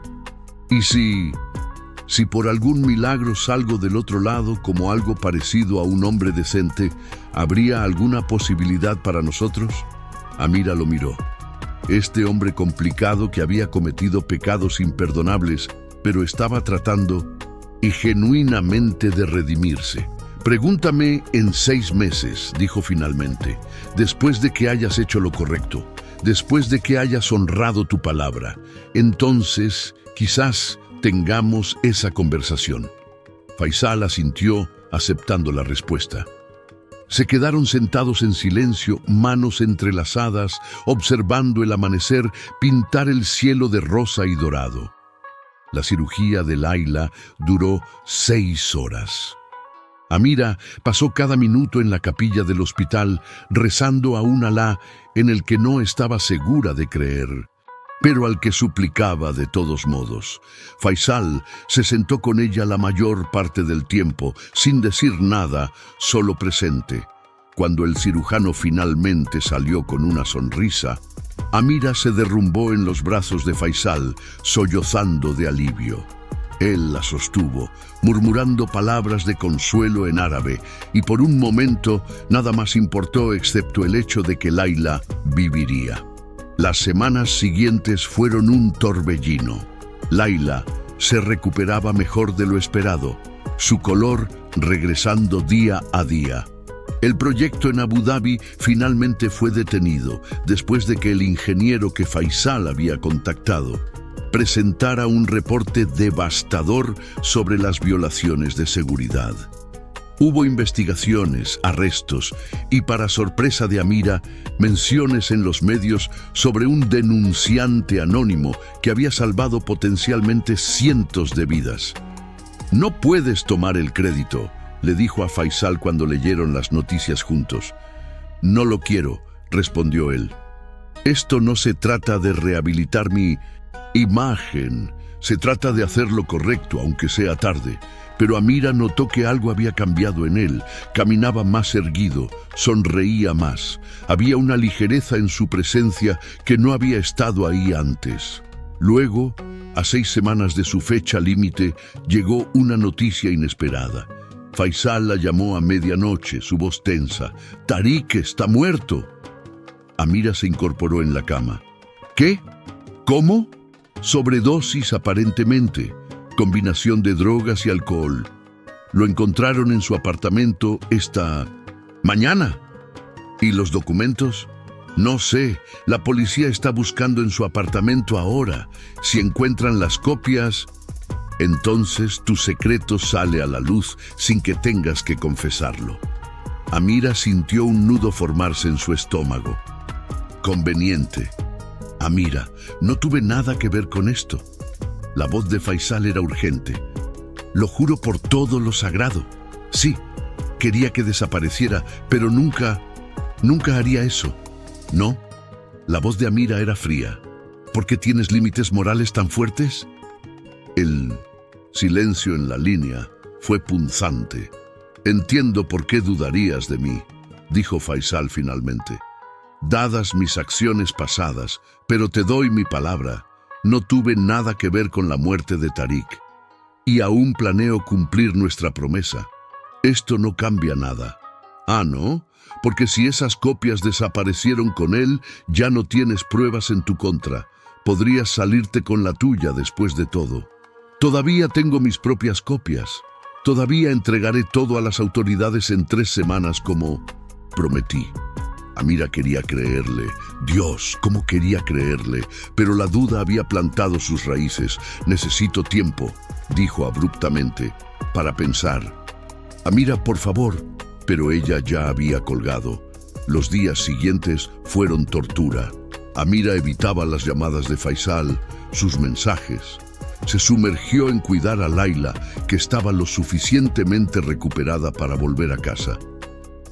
Y si por algún milagro salgo del otro lado como algo parecido a un hombre decente, ¿habría alguna posibilidad para nosotros? Amira lo miró. Este hombre complicado que había cometido pecados imperdonables, pero estaba tratando y genuinamente de redimirse. Pregúntame en 6 meses, dijo finalmente, después de que hayas hecho lo correcto, después de que hayas honrado tu palabra. Entonces, quizás tengamos esa conversación. Faisal asintió, aceptando la respuesta. Se quedaron sentados en silencio, manos entrelazadas, observando el amanecer pintar el cielo de rosa y dorado. La cirugía de Laila duró 6 horas. Amira pasó cada minuto en la capilla del hospital rezando a un Alá en el que no estaba segura de creer, pero al que suplicaba de todos modos. Faisal se sentó con ella la mayor parte del tiempo, sin decir nada, solo presente. Cuando el cirujano finalmente salió con una sonrisa, Amira se derrumbó en los brazos de Faisal, sollozando de alivio. Él la sostuvo, murmurando palabras de consuelo en árabe, y por un momento nada más importó excepto el hecho de que Laila viviría. Las semanas siguientes fueron un torbellino. Laila se recuperaba mejor de lo esperado, su color regresando día a día. El proyecto en Abu Dhabi finalmente fue detenido después de que el ingeniero que Faisal había contactado presentara un reporte devastador sobre las violaciones de seguridad. Hubo investigaciones, arrestos y, para sorpresa de Amira, menciones en los medios sobre un denunciante anónimo que había salvado potencialmente cientos de vidas. «No puedes tomar el crédito», le dijo a Faisal cuando leyeron las noticias juntos. «No lo quiero», respondió él. «Esto no se trata de rehabilitar mi imagen, se trata de hacer lo correcto, aunque sea tarde». Pero Amira notó que algo había cambiado en él. Caminaba más erguido, sonreía más. Había una ligereza en su presencia que no había estado ahí antes. Luego, a 6 semanas de su fecha límite, llegó una noticia inesperada. Faisal la llamó a medianoche, su voz tensa. «Tariq está muerto». Amira se incorporó en la cama. «¿Qué? ¿Cómo?» «Sobredosis aparentemente. Combinación de drogas y alcohol. Lo encontraron en su apartamento esta mañana». «¿Y los documentos?» «No sé. La policía está buscando en su apartamento ahora. Si encuentran las copias, entonces tu secreto sale a la luz sin que tengas que confesarlo». Amira sintió un nudo formarse en su estómago. «Conveniente. Amira, no tuve nada que ver con esto». La voz de Faisal era urgente. «Lo juro por todo lo sagrado. Sí, quería que desapareciera, pero nunca haría eso». «No». La voz de Amira era fría. «¿Por qué tienes límites morales tan fuertes?» El silencio en la línea fue punzante. «Entiendo por qué dudarías de mí», dijo Faisal finalmente. «Dadas mis acciones pasadas, pero te doy mi palabra. No tuve nada que ver con la muerte de Tariq. Y aún planeo cumplir nuestra promesa. Esto no cambia nada. Ah, ¿no? Porque si esas copias desaparecieron con él, ya no tienes pruebas en tu contra. Podrías salirte con la tuya después de todo. Todavía tengo mis propias copias. Todavía entregaré todo a las autoridades en 3 semanas como prometí. Amira quería creerle. Dios, cómo quería creerle. Pero la duda había plantado sus raíces. Necesito tiempo, dijo abruptamente, para pensar. Amira, por favor. Pero ella ya había colgado. Los días siguientes fueron tortura. Amira evitaba las llamadas de Faisal, sus mensajes. Se sumergió en cuidar a Layla, que estaba lo suficientemente recuperada para volver a casa.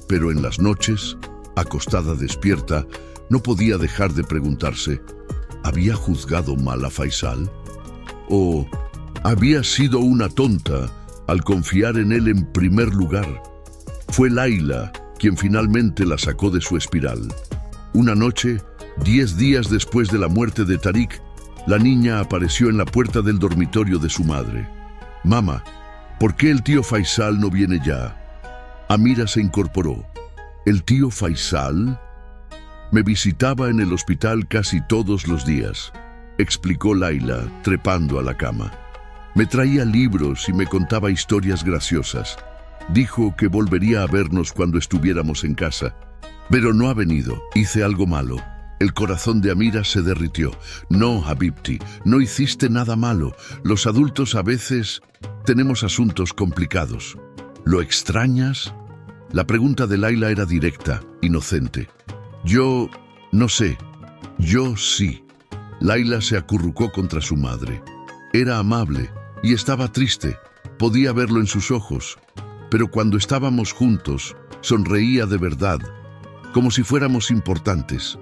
Pero en las noches, acostada despierta, no podía dejar de preguntarse, ¿había juzgado mal a Faisal? ¿O había sido una tonta al confiar en él en primer lugar? Fue Layla quien finalmente la sacó de su espiral. Una noche, 10 días después de la muerte de Tariq, la niña apareció en la puerta del dormitorio de su madre. «Mamá, ¿por qué el tío Faisal no viene ya?» Amira se incorporó. «¿El tío Faisal?» «Me visitaba en el hospital casi todos los días», explicó Layla, trepando a la cama. «Me traía libros y me contaba historias graciosas. Dijo que volvería a vernos cuando estuviéramos en casa. Pero no ha venido. Hice algo malo». El corazón de Amira se derritió. «No, Habibti, no hiciste nada malo. Los adultos a veces tenemos asuntos complicados». «¿Lo extrañas?» La pregunta de Layla era directa, inocente. «Yo no sé. Yo sí». Layla se acurrucó contra su madre. Era amable y estaba triste. Podía verlo en sus ojos. Pero cuando estábamos juntos, sonreía de verdad, como si fuéramos importantes.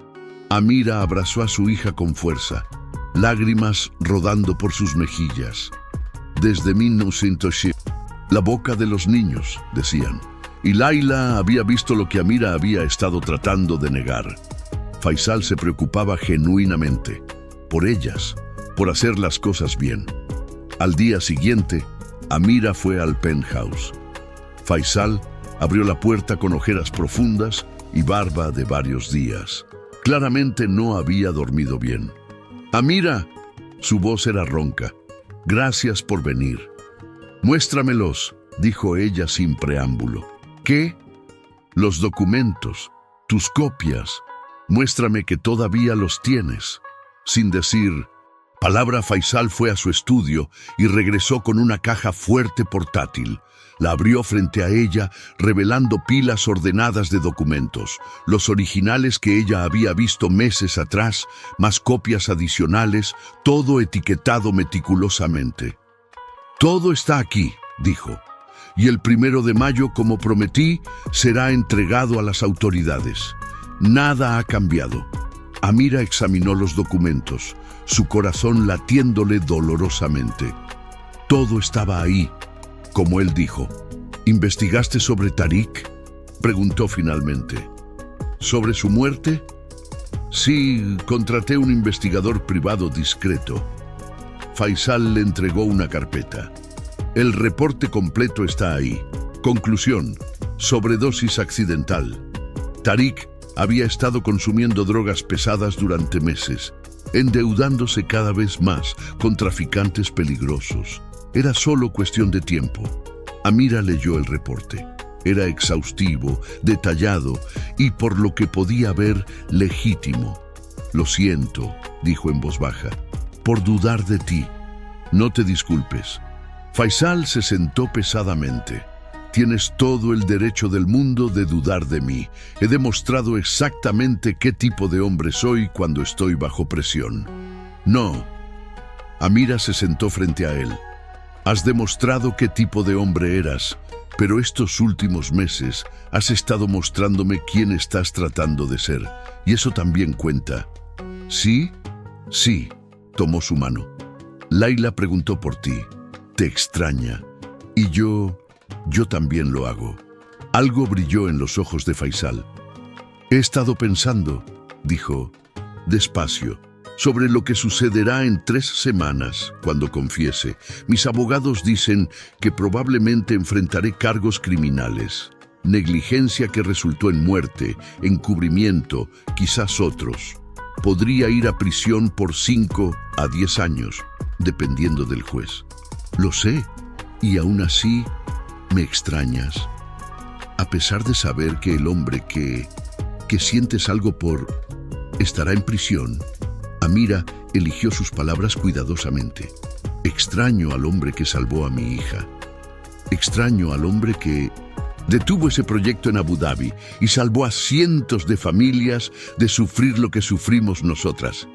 Amira abrazó a su hija con fuerza, lágrimas rodando por sus mejillas. «Desde 1900, la boca de los niños», decían. Y Layla había visto lo que Amira había estado tratando de negar. Faisal se preocupaba genuinamente, por ellas, por hacer las cosas bien. Al día siguiente, Amira fue al penthouse. Faisal abrió la puerta con ojeras profundas y barba de varios días. Claramente no había dormido bien. «Amira», su voz era ronca, «gracias por venir». «Muéstramelos», dijo ella sin preámbulo. «¿Qué?» «Los documentos, tus copias. Muéstrame que todavía los tienes». Sin decir palabra, Faisal fue a su estudio y regresó con una caja fuerte portátil. La abrió frente a ella, revelando pilas ordenadas de documentos, los originales que ella había visto meses atrás, más copias adicionales, todo etiquetado meticulosamente. «Todo está aquí», dijo, «y el 1 de mayo, como prometí, será entregado a las autoridades. Nada ha cambiado». Amira examinó los documentos, su corazón latiéndole dolorosamente. Todo estaba ahí, como él dijo. «¿Investigaste sobre Tariq?», preguntó finalmente. «¿Sobre su muerte?» «Sí, contraté un investigador privado discreto». Faisal le entregó una carpeta. «El reporte completo está ahí. Conclusión: sobredosis accidental. Tariq había estado consumiendo drogas pesadas durante meses, endeudándose cada vez más con traficantes peligrosos. Era solo cuestión de tiempo». Amira leyó el reporte. Era exhaustivo, detallado y, por lo que podía ver, legítimo. «Lo siento», dijo en voz baja, «por dudar de ti. No te disculpes». Faisal se sentó pesadamente. «Tienes todo el derecho del mundo de dudar de mí. He demostrado exactamente qué tipo de hombre soy cuando estoy bajo presión». «No». Amira se sentó frente a él. «Has demostrado qué tipo de hombre eras, pero estos últimos meses has estado mostrándome quién estás tratando de ser, y eso también cuenta». «¿Sí?» «Sí», tomó su mano. «Layla preguntó por ti. Te extraña. Y yo también lo hago». Algo brilló en los ojos de Faisal. «He estado pensando», dijo, despacio, sobre lo que sucederá en 3 semanas cuando confiese. Mis abogados dicen que probablemente enfrentaré cargos criminales, negligencia que resultó en muerte, encubrimiento, quizás otros. Podría ir a prisión por 5 a 10 años, dependiendo del juez. Lo sé, y aún así me extrañas. A pesar de saber que el hombre que sientes algo por estará en prisión, Amira eligió sus palabras cuidadosamente. Extraño al hombre que salvó a mi hija. Extraño al hombre que detuvo ese proyecto en Abu Dhabi y salvó a cientos de familias de sufrir lo que sufrimos nosotras.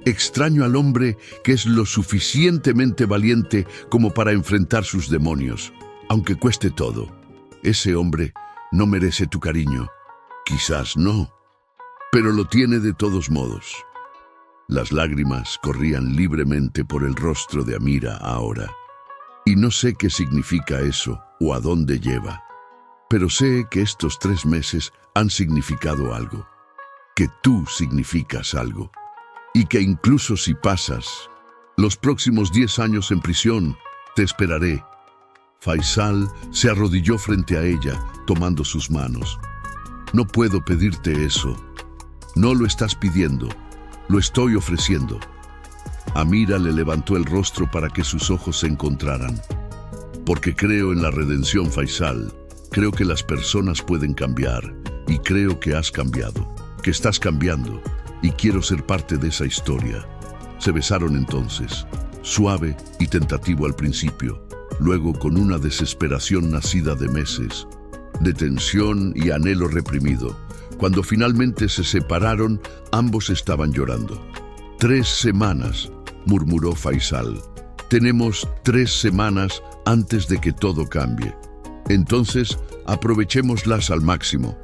Extraño al hombre que es lo suficientemente valiente como para enfrentar sus demonios, aunque cueste todo. Ese hombre no merece tu cariño. Quizás no, pero lo tiene de todos modos. Las lágrimas corrían libremente por el rostro de Amira ahora. Y no sé qué significa eso o a dónde lleva. Pero sé que estos 3 meses han significado algo. Que tú significas algo. Y que incluso si pasas los próximos 10 años en prisión, te esperaré. Faisal se arrodilló frente a ella, tomando sus manos. No puedo pedirte eso. No lo estás pidiendo. Lo estoy ofreciendo. Amira le levantó el rostro para que sus ojos se encontraran. Porque creo en la redención, Faisal. Creo que las personas pueden cambiar. Y creo que has cambiado. Que estás cambiando. Y quiero ser parte de esa historia. Se besaron entonces, suave y tentativo al principio, luego con una desesperación nacida de meses, de tensión y anhelo reprimido. Cuando finalmente se separaron, ambos estaban llorando. 3 semanas, murmuró Faisal. Tenemos 3 semanas antes de que todo cambie. Entonces, aprovechémoslas al máximo.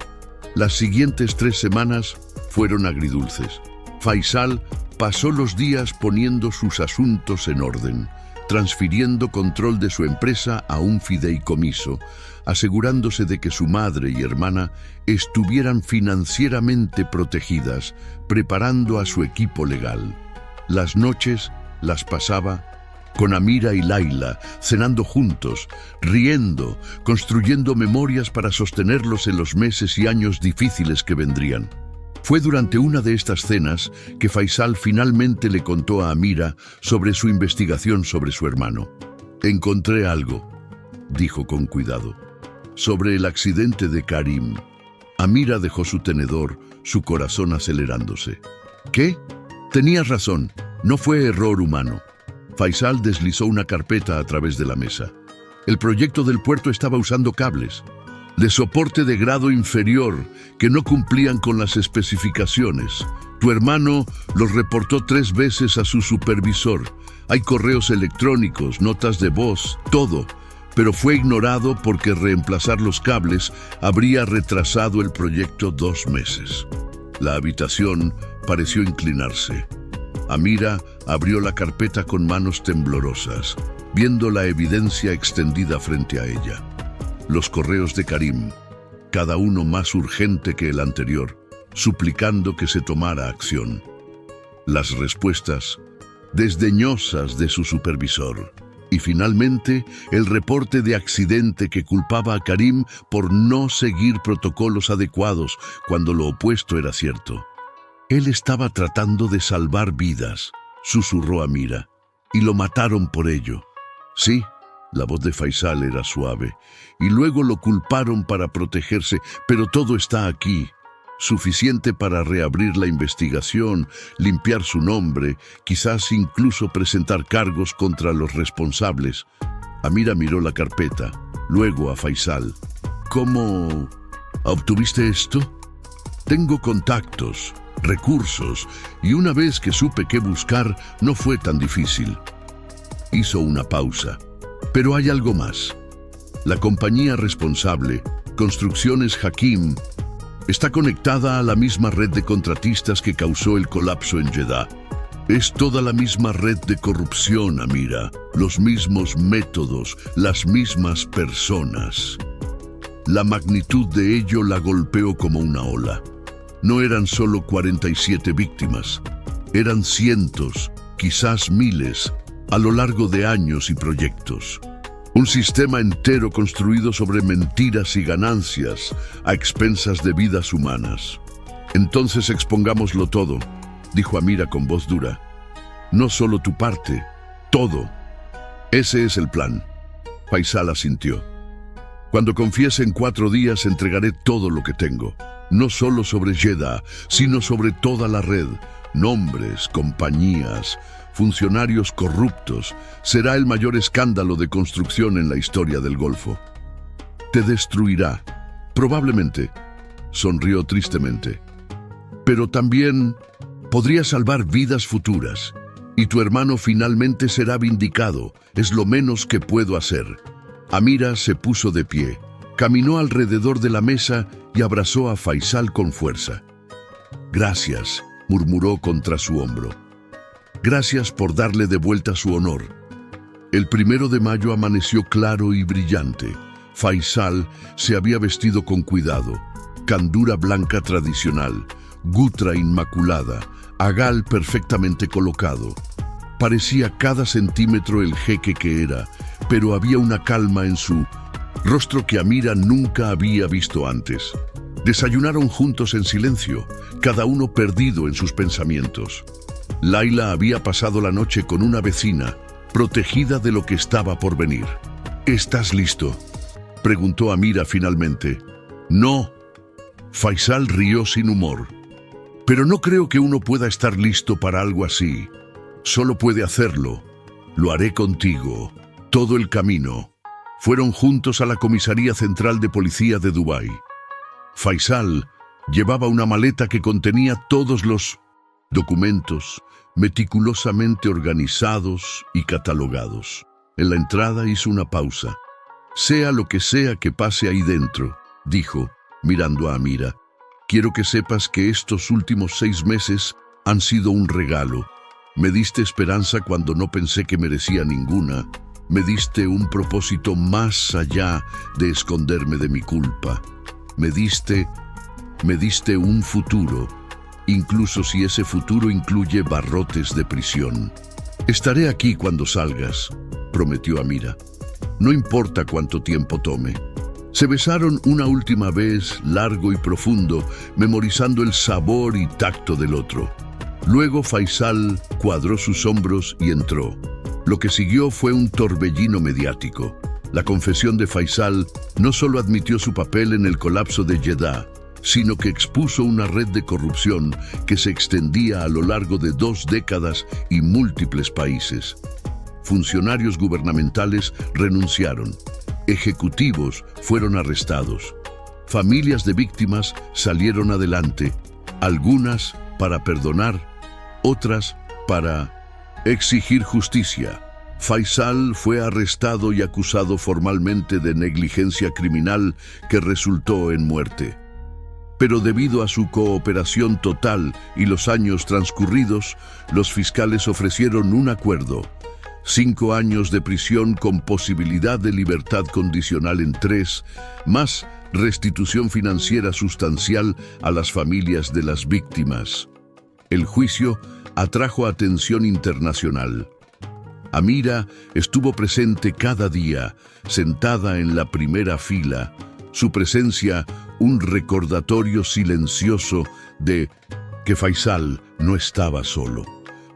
Las siguientes 3 semanas fueron agridulces. Faisal pasó los días poniendo sus asuntos en orden, transfiriendo control de su empresa a un fideicomiso, asegurándose de que su madre y hermana estuvieran financieramente protegidas, preparando a su equipo legal. Las noches las pasaba con Amira y Laila, cenando juntos, riendo, construyendo memorias para sostenerlos en los meses y años difíciles que vendrían. Fue durante una de estas cenas que Faisal finalmente le contó a Amira sobre su investigación sobre su hermano. Encontré algo, dijo con cuidado, sobre el accidente de Karim. Amira dejó su tenedor, su corazón acelerándose. ¿Qué? Tenías razón, no fue error humano. Faisal deslizó una carpeta a través de la mesa. El proyecto del puerto estaba usando cables de soporte de grado inferior que no cumplían con las especificaciones. Tu hermano los reportó 3 veces a su supervisor. Hay correos electrónicos, notas de voz, todo, pero fue ignorado porque reemplazar los cables habría retrasado el proyecto 2 meses. La habitación pareció inclinarse. Amira abrió la carpeta con manos temblorosas, viendo la evidencia extendida frente a ella. Los correos de Karim, cada uno más urgente que el anterior, suplicando que se tomara acción. Las respuestas desdeñosas de su supervisor. Y finalmente, el reporte de accidente que culpaba a Karim por no seguir protocolos adecuados cuando lo opuesto era cierto. Él estaba tratando de salvar vidas, susurró Amira, y lo mataron por ello. Sí. La voz de Faisal era suave, y luego lo culparon para protegerse, pero todo está aquí, suficiente para reabrir la investigación, limpiar su nombre, quizás incluso presentar cargos contra los responsables. Amira miró la carpeta, luego a Faisal. ¿Cómo obtuviste esto? Tengo contactos, recursos, y una vez que supe qué buscar, no fue tan difícil. Hizo una pausa. Pero hay algo más. La compañía responsable, Construcciones Hakim, está conectada a la misma red de contratistas que causó el colapso en Jeddah. Es toda la misma red de corrupción, Amira, los mismos métodos, las mismas personas. La magnitud de ello la golpeó como una ola. No eran solo 47 víctimas, Eran cientos, quizás miles, a lo largo de años y proyectos. Un sistema entero construido sobre mentiras y ganancias a expensas de vidas humanas. Entonces expongámoslo todo, dijo Amira con voz dura. No solo tu parte, todo. Ese es el plan. Faisal asintió. Cuando confiese en 4 días entregaré todo lo que tengo. No solo sobre Jeddah, sino sobre toda la red. Nombres, compañías, funcionarios corruptos. Será el mayor escándalo de construcción en la historia del Golfo. Te destruirá, probablemente, sonrió tristemente. Pero también podría salvar vidas futuras. Y tu hermano finalmente será vindicado. Es lo menos que puedo hacer. Amira se puso de pie, caminó alrededor de la mesa y abrazó a Faisal con fuerza. Gracias, murmuró contra su hombro. Gracias por darle de vuelta su honor. El 1 de mayo amaneció claro y brillante. Faisal se había vestido con cuidado. Candura blanca tradicional, gutra inmaculada, agal perfectamente colocado. Parecía cada centímetro el jeque que era, pero había una calma en su rostro que Amira nunca había visto antes. Desayunaron juntos en silencio, cada uno perdido en sus pensamientos. Laila había pasado la noche con una vecina, protegida de lo que estaba por venir. ¿Estás listo?, preguntó Amira finalmente. No. Faisal rió sin humor. Pero no creo que uno pueda estar listo para algo así. Solo puede hacerlo. Lo haré contigo. Todo el camino. Fueron juntos a la comisaría central de policía de Dubái. Faisal llevaba una maleta que contenía todos los documentos meticulosamente organizados y catalogados. En la entrada hizo una pausa. Sea lo que sea que pase ahí dentro, dijo, mirando a Amira. Quiero que sepas que estos últimos 6 meses han sido un regalo. Me diste esperanza cuando no pensé que merecía ninguna. Me diste un propósito más allá de esconderme de mi culpa. Me diste un futuro, incluso si ese futuro incluye barrotes de prisión. Estaré aquí cuando salgas, prometió Amira. No importa cuánto tiempo tome. Se besaron una última vez, largo y profundo, memorizando el sabor y tacto del otro. Luego Faisal cuadró sus hombros y entró. Lo que siguió fue un torbellino mediático. La confesión de Faisal no solo admitió su papel en el colapso de Jeddah, sino que expuso una red de corrupción que se extendía a lo largo de 2 décadas y múltiples países. Funcionarios gubernamentales renunciaron. Ejecutivos fueron arrestados. Familias de víctimas salieron adelante, algunas para perdonar, otras para exigir justicia. Faisal fue arrestado y acusado formalmente de negligencia criminal que resultó en muerte. Pero debido a su cooperación total y los años transcurridos, los fiscales ofrecieron un acuerdo: 5 años de prisión con posibilidad de libertad condicional en 3, más restitución financiera sustancial a las familias de las víctimas. El juicio atrajo atención internacional. Amira estuvo presente cada día, sentada en la primera fila. Su presencia, un recordatorio silencioso de que Faisal no estaba solo.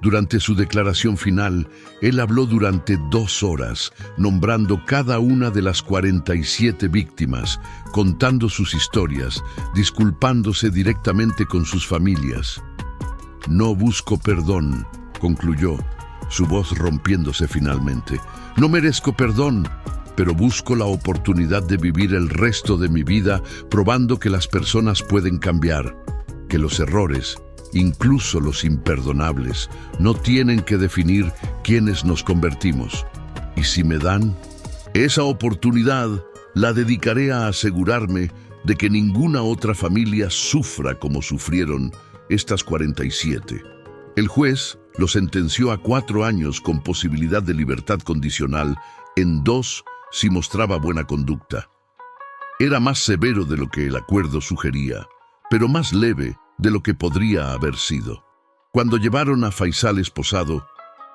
Durante su declaración final, él habló durante 2 horas, nombrando cada una de las 47 víctimas, contando sus historias, disculpándose directamente con sus familias. No busco perdón, concluyó, su voz rompiéndose finalmente. No merezco perdón, pero busco la oportunidad de vivir el resto de mi vida probando que las personas pueden cambiar, que los errores, incluso los imperdonables, no tienen que definir quiénes nos convertimos. Y si me dan esa oportunidad, la dedicaré a asegurarme de que ninguna otra familia sufra como sufrieron estas 47. El juez lo sentenció a 4 años con posibilidad de libertad condicional, en 2 si mostraba buena conducta. Era más severo de lo que el acuerdo sugería, pero más leve de lo que podría haber sido. Cuando llevaron a Faisal esposado,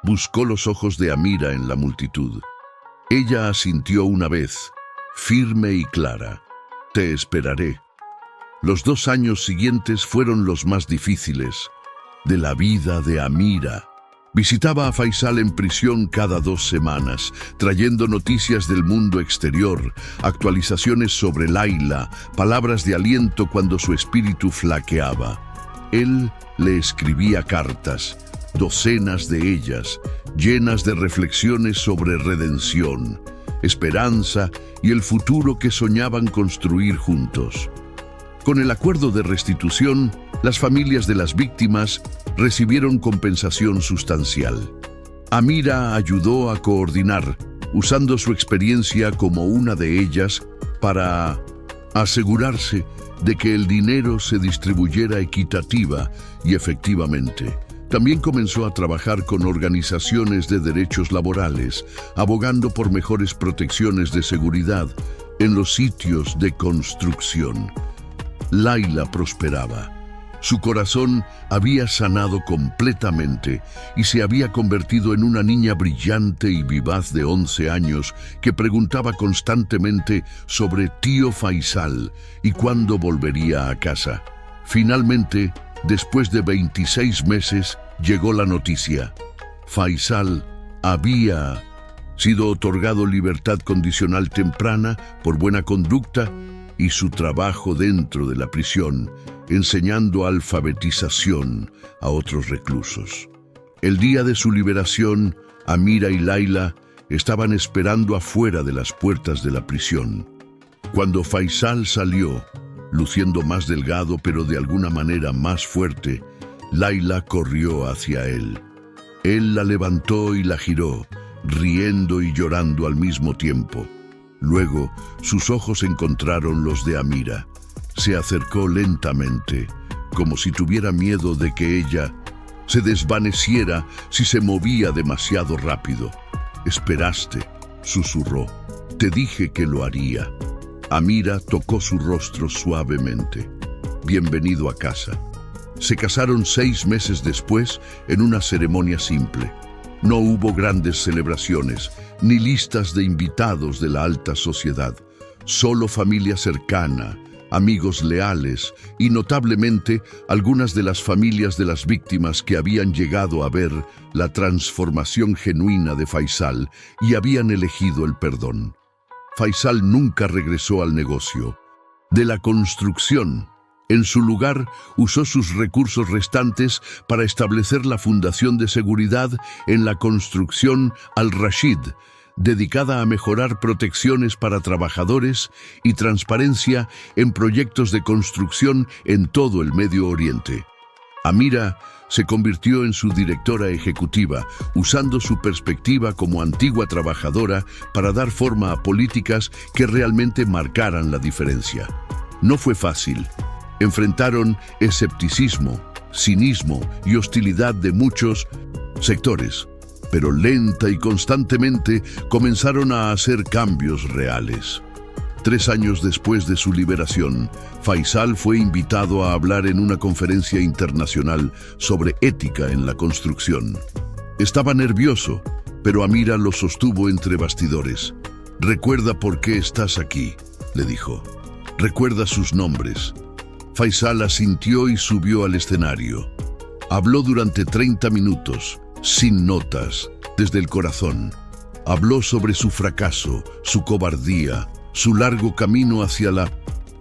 buscó los ojos de Amira en la multitud. Ella asintió una vez, firme y clara: «Te esperaré». Los 2 años siguientes fueron los más difíciles de la vida de Amira. Visitaba a Faisal en prisión cada 2 semanas, trayendo noticias del mundo exterior, actualizaciones sobre Layla, palabras de aliento cuando su espíritu flaqueaba. Él le escribía cartas, docenas de ellas, llenas de reflexiones sobre redención, esperanza y el futuro que soñaban construir juntos. Con el acuerdo de restitución, las familias de las víctimas recibieron compensación sustancial. Amira ayudó a coordinar, usando su experiencia como una de ellas, para asegurarse de que el dinero se distribuyera equitativa y efectivamente. También comenzó a trabajar con organizaciones de derechos laborales, abogando por mejores protecciones de seguridad en los sitios de construcción. Layla prosperaba. Su corazón había sanado completamente y se había convertido en una niña brillante y vivaz de 11 años que preguntaba constantemente sobre tío Faisal y cuándo volvería a casa. Finalmente, después de 26 meses, llegó la noticia. Faisal había sido otorgado libertad condicional temprana por buena conducta y su trabajo dentro de la prisión, enseñando alfabetización a otros reclusos. El día de su liberación, Amira y Layla estaban esperando afuera de las puertas de la prisión. Cuando Faisal salió, luciendo más delgado pero de alguna manera más fuerte, Layla corrió hacia él. Él la levantó y la giró, riendo y llorando al mismo tiempo. Luego, sus ojos encontraron los de Amira. Se acercó lentamente, como si tuviera miedo de que ella se desvaneciera si se movía demasiado rápido. «Esperaste», susurró. «Te dije que lo haría». Amira tocó su rostro suavemente. «Bienvenido a casa». Se casaron 6 meses después en una ceremonia simple. No hubo grandes celebraciones, ni listas de invitados de la alta sociedad. Solo familia cercana, amigos leales y notablemente algunas de las familias de las víctimas que habían llegado a ver la transformación genuina de Faisal y habían elegido el perdón. Faisal nunca regresó al negocio de la construcción. En su lugar, usó sus recursos restantes para establecer la Fundación de Seguridad en la Construcción Al-Rashid, dedicada a mejorar protecciones para trabajadores y transparencia en proyectos de construcción en todo el Medio Oriente. Amira se convirtió en su directora ejecutiva, usando su perspectiva como antigua trabajadora para dar forma a políticas que realmente marcaran la diferencia. No fue fácil. Enfrentaron escepticismo, cinismo y hostilidad de muchos sectores, pero lenta y constantemente comenzaron a hacer cambios reales. 3 años después de su liberación, Faisal fue invitado a hablar en una conferencia internacional sobre ética en la construcción. Estaba nervioso, pero Amira lo sostuvo entre bastidores. «Recuerda por qué estás aquí», le dijo. «Recuerda sus nombres». Faisal asintió y subió al escenario. Habló durante 30 minutos, sin notas, desde el corazón. Habló sobre su fracaso, su cobardía, su largo camino hacia la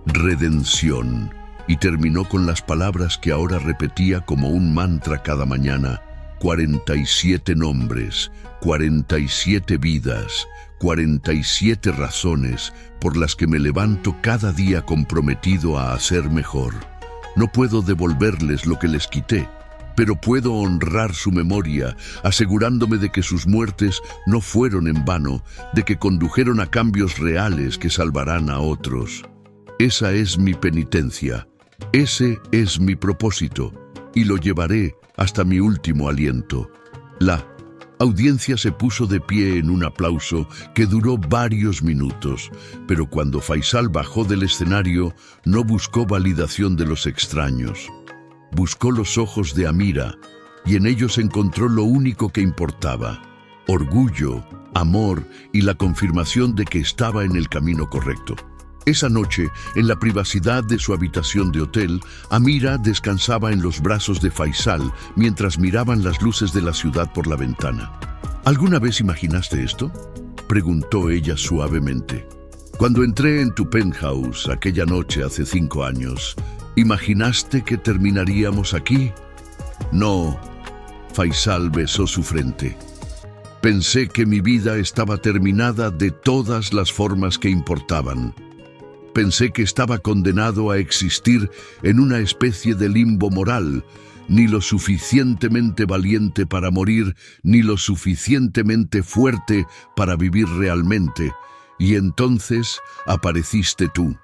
redención, y terminó con las palabras que ahora repetía como un mantra cada mañana: 47 nombres, 47 vidas, 47 razones por las que me levanto cada día comprometido a hacer mejor. No puedo devolverles lo que les quité, pero puedo honrar su memoria, asegurándome de que sus muertes no fueron en vano, de que condujeron a cambios reales que salvarán a otros. Esa es mi penitencia, ese es mi propósito, y lo llevaré hasta mi último aliento. La audiencia se puso de pie en un aplauso que duró varios minutos, pero cuando Faisal bajó del escenario, no buscó validación de los extraños. Buscó los ojos de Amira, y en ellos encontró lo único que importaba: orgullo, amor y la confirmación de que estaba en el camino correcto. Esa noche, en la privacidad de su habitación de hotel, Amira descansaba en los brazos de Faisal mientras miraban las luces de la ciudad por la ventana. ¿Alguna vez imaginaste esto?, preguntó ella suavemente. Cuando entré en tu penthouse aquella noche hace 5 años, ¿imaginaste que terminaríamos aquí? No. Faisal besó su frente. Pensé que mi vida estaba terminada de todas las formas que importaban. Pensé que estaba condenado a existir en una especie de limbo moral, ni lo suficientemente valiente para morir, ni lo suficientemente fuerte para vivir realmente. Y entonces apareciste tú.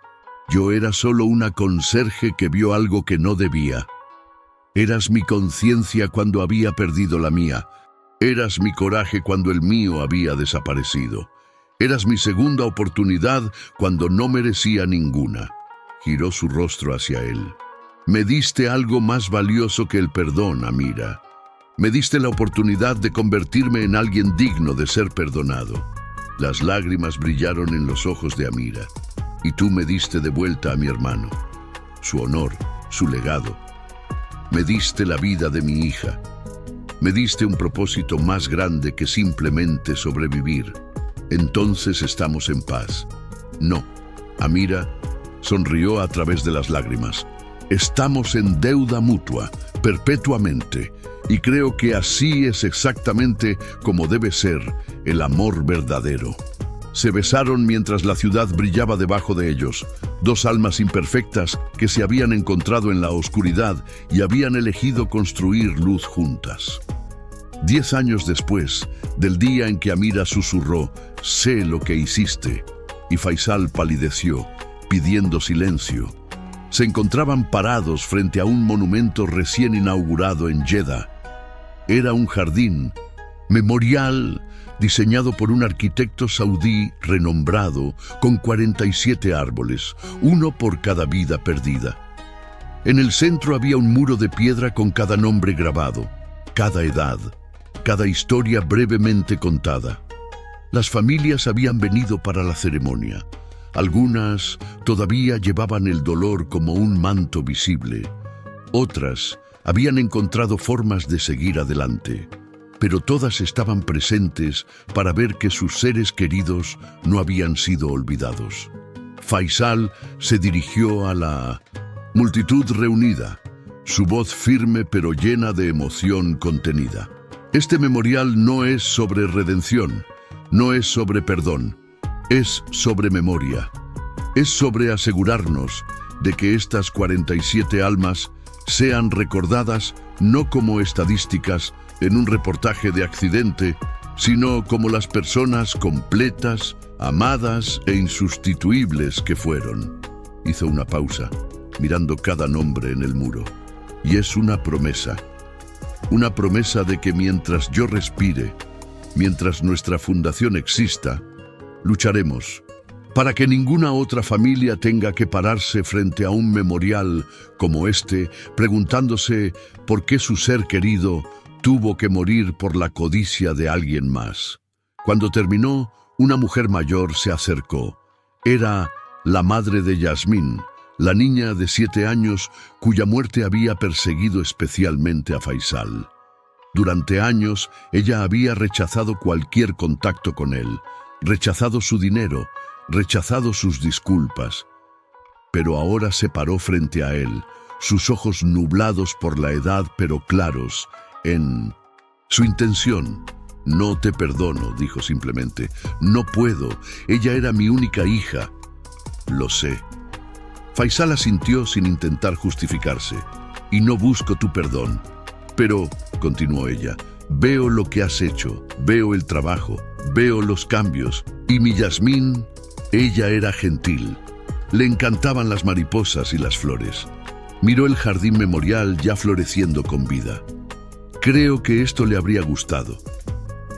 Yo era solo una conserje que vio algo que no debía. Eras mi conciencia cuando había perdido la mía. Eras mi coraje cuando el mío había desaparecido. Eras mi segunda oportunidad cuando no merecía ninguna. Giró su rostro hacia él. Me diste algo más valioso que el perdón, Amira. Me diste la oportunidad de convertirme en alguien digno de ser perdonado. Las lágrimas brillaron en los ojos de Amira. Y tú me diste de vuelta a mi hermano, su honor, su legado. Me diste la vida de mi hija. Me diste un propósito más grande que simplemente sobrevivir. Entonces estamos en paz. No. Amira sonrió a través de las lágrimas. Estamos en deuda mutua, perpetuamente, y creo que así es exactamente como debe ser el amor verdadero. Se besaron mientras la ciudad brillaba debajo de ellos, 2 almas imperfectas que se habían encontrado en la oscuridad y habían elegido construir luz juntas. 10 años después del día en que Amira susurró, «Sé lo que hiciste», y Faisal palideció, pidiendo silencio, se encontraban parados frente a un monumento recién inaugurado en Jeddah. Era un jardín memorial diseñado por un arquitecto saudí renombrado, con 47 árboles, uno por cada vida perdida. En el centro había un muro de piedra con cada nombre grabado, cada edad, cada historia brevemente contada. Las familias habían venido para la ceremonia. Algunas todavía llevaban el dolor como un manto visible. Otras habían encontrado formas de seguir adelante. Pero todas estaban presentes para ver que sus seres queridos no habían sido olvidados. Faisal se dirigió a la multitud reunida, su voz firme pero llena de emoción contenida. Este memorial no es sobre redención, no es sobre perdón, es sobre memoria. Es sobre asegurarnos de que estas 47 almas sean recordadas no como estadísticas en un reportaje de accidente, sino como las personas completas, amadas e insustituibles que fueron. Hizo una pausa, mirando cada nombre en el muro. Y es una promesa de que mientras yo respire, mientras nuestra fundación exista, lucharemos para que ninguna otra familia tenga que pararse frente a un memorial como este, preguntándose por qué su ser querido tuvo que morir por la codicia de alguien más. Cuando terminó, una mujer mayor se acercó. Era la madre de Yasmín, la niña de 7 años cuya muerte había perseguido especialmente a Faisal. Durante años, ella había rechazado cualquier contacto con él, rechazado su dinero, rechazado sus disculpas. Pero ahora se paró frente a él, sus ojos nublados por la edad pero claros en su intención. «No te perdono», dijo simplemente. «No puedo. Ella era mi única hija». «Lo sé». Faisal asintió sin intentar justificarse. «Y no busco tu perdón. Pero», continuó ella, «veo lo que has hecho, veo el trabajo, veo los cambios. Y mi Yasmín, ella era gentil. Le encantaban las mariposas y las flores. Miró el jardín memorial ya floreciendo con vida. Creo que esto le habría gustado.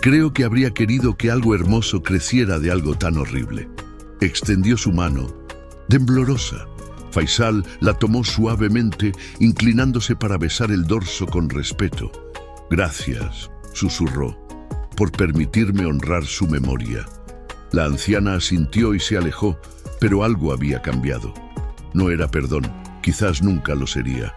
Creo que habría querido que algo hermoso creciera de algo tan horrible». Extendió su mano, temblorosa. Faisal la tomó suavemente, inclinándose para besar el dorso con respeto. Gracias, susurró, por permitirme honrar su memoria. La anciana asintió y se alejó, pero algo había cambiado. No era perdón, quizás nunca lo sería,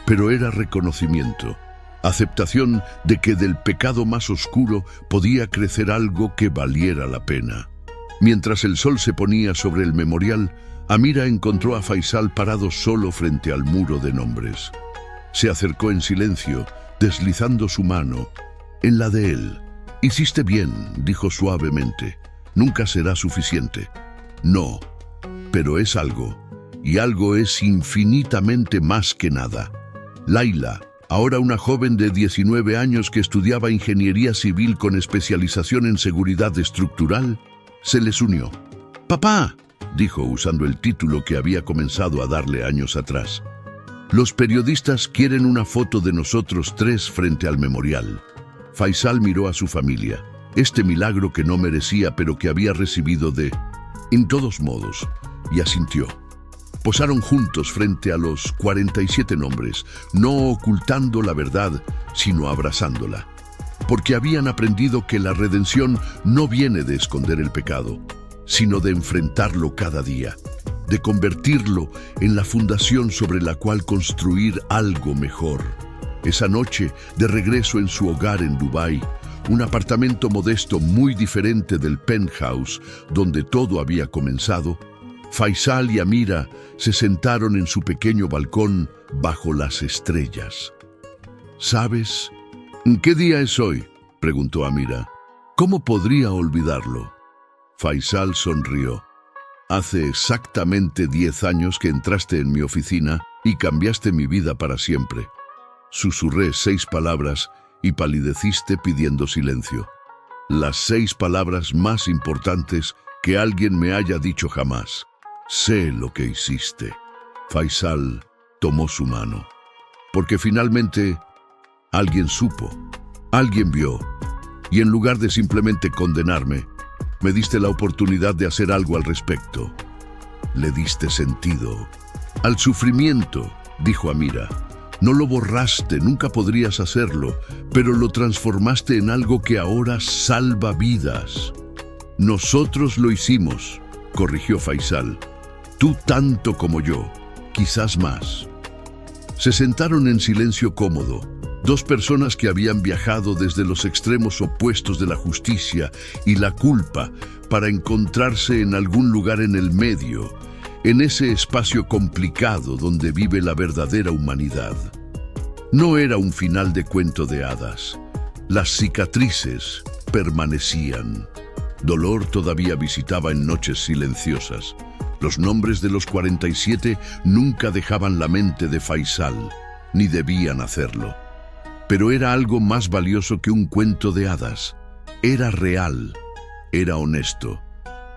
pero era reconocimiento, aceptación de que del pecado más oscuro podía crecer algo que valiera la pena. Mientras el sol se ponía sobre el memorial, Amira encontró a Faisal parado solo frente al muro de nombres. Se acercó en silencio, deslizando su mano en la de él. «Hiciste bien», dijo suavemente. «Nunca será suficiente». «No, pero es algo, y algo es infinitamente más que nada». Laila, ahora una joven de 19 años que estudiaba ingeniería civil con especialización en seguridad estructural, se les unió. «Papá», dijo usando el título que había comenzado a darle años atrás. «Los periodistas quieren una foto de nosotros tres frente al memorial». Faisal miró a su familia, este milagro que no merecía pero que había recibido en todos modos, y asintió. Posaron juntos frente a los 47 nombres, no ocultando la verdad, sino abrazándola. Porque habían aprendido que la redención no viene de esconder el pecado, sino de enfrentarlo cada día, de convertirlo en la fundación sobre la cual construir algo mejor. Esa noche, de regreso en su hogar en Dubái, un apartamento modesto muy diferente del penthouse donde todo había comenzado, Faisal y Amira se sentaron en su pequeño balcón bajo las estrellas. «¿Sabes? ¿Qué día es hoy?», preguntó Amira. «¿Cómo podría olvidarlo?». Faisal sonrió. «Hace exactamente 10 años que entraste en mi oficina y cambiaste mi vida para siempre». Susurré 6 palabras y palideciste pidiendo silencio. Las 6 palabras más importantes que alguien me haya dicho jamás. «Sé lo que hiciste». Faisal tomó su mano. Porque finalmente alguien supo, alguien vio, y en lugar de simplemente condenarme, me diste la oportunidad de hacer algo al respecto. Le diste sentido al sufrimiento, dijo Amira. No lo borraste, nunca podrías hacerlo, pero lo transformaste en algo que ahora salva vidas. Nosotros lo hicimos, corrigió Faisal. Tú tanto como yo, quizás más. Se sentaron en silencio cómodo, 2 personas que habían viajado desde los extremos opuestos de la justicia y la culpa para encontrarse en algún lugar en el medio, en ese espacio complicado donde vive la verdadera humanidad. No era un final de cuento de hadas. Las cicatrices permanecían. Dolor todavía visitaba en noches silenciosas. Los nombres de los 47 nunca dejaban la mente de Faisal, ni debían hacerlo. Pero era algo más valioso que un cuento de hadas. Era real, era honesto.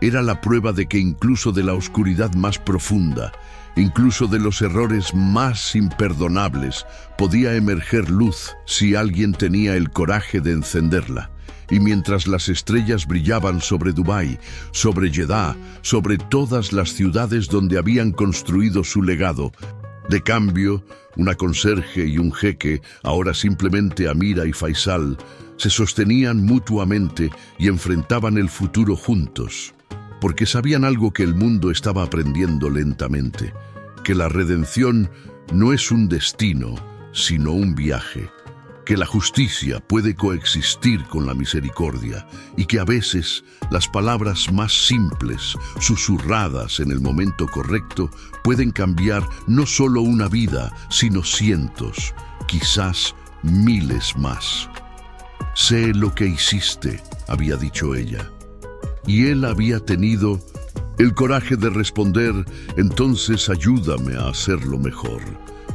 Era la prueba de que incluso de la oscuridad más profunda, incluso de los errores más imperdonables, podía emerger luz si alguien tenía el coraje de encenderla. Y mientras las estrellas brillaban sobre Dubái, sobre Jeddah, sobre todas las ciudades donde habían construido su legado, de cambio, una conserje y un jeque, ahora simplemente Amira y Faisal, se sostenían mutuamente y enfrentaban el futuro juntos, porque sabían algo que el mundo estaba aprendiendo lentamente, que la redención no es un destino, sino un viaje, que la justicia puede coexistir con la misericordia y que a veces las palabras más simples, susurradas en el momento correcto, pueden cambiar no solo una vida, sino cientos, quizás miles más. «Sé lo que hiciste», había dicho ella. Y él había tenido el coraje de responder, «Entonces ayúdame a hacerlo mejor».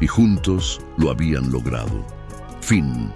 Y juntos lo habían logrado. Fin.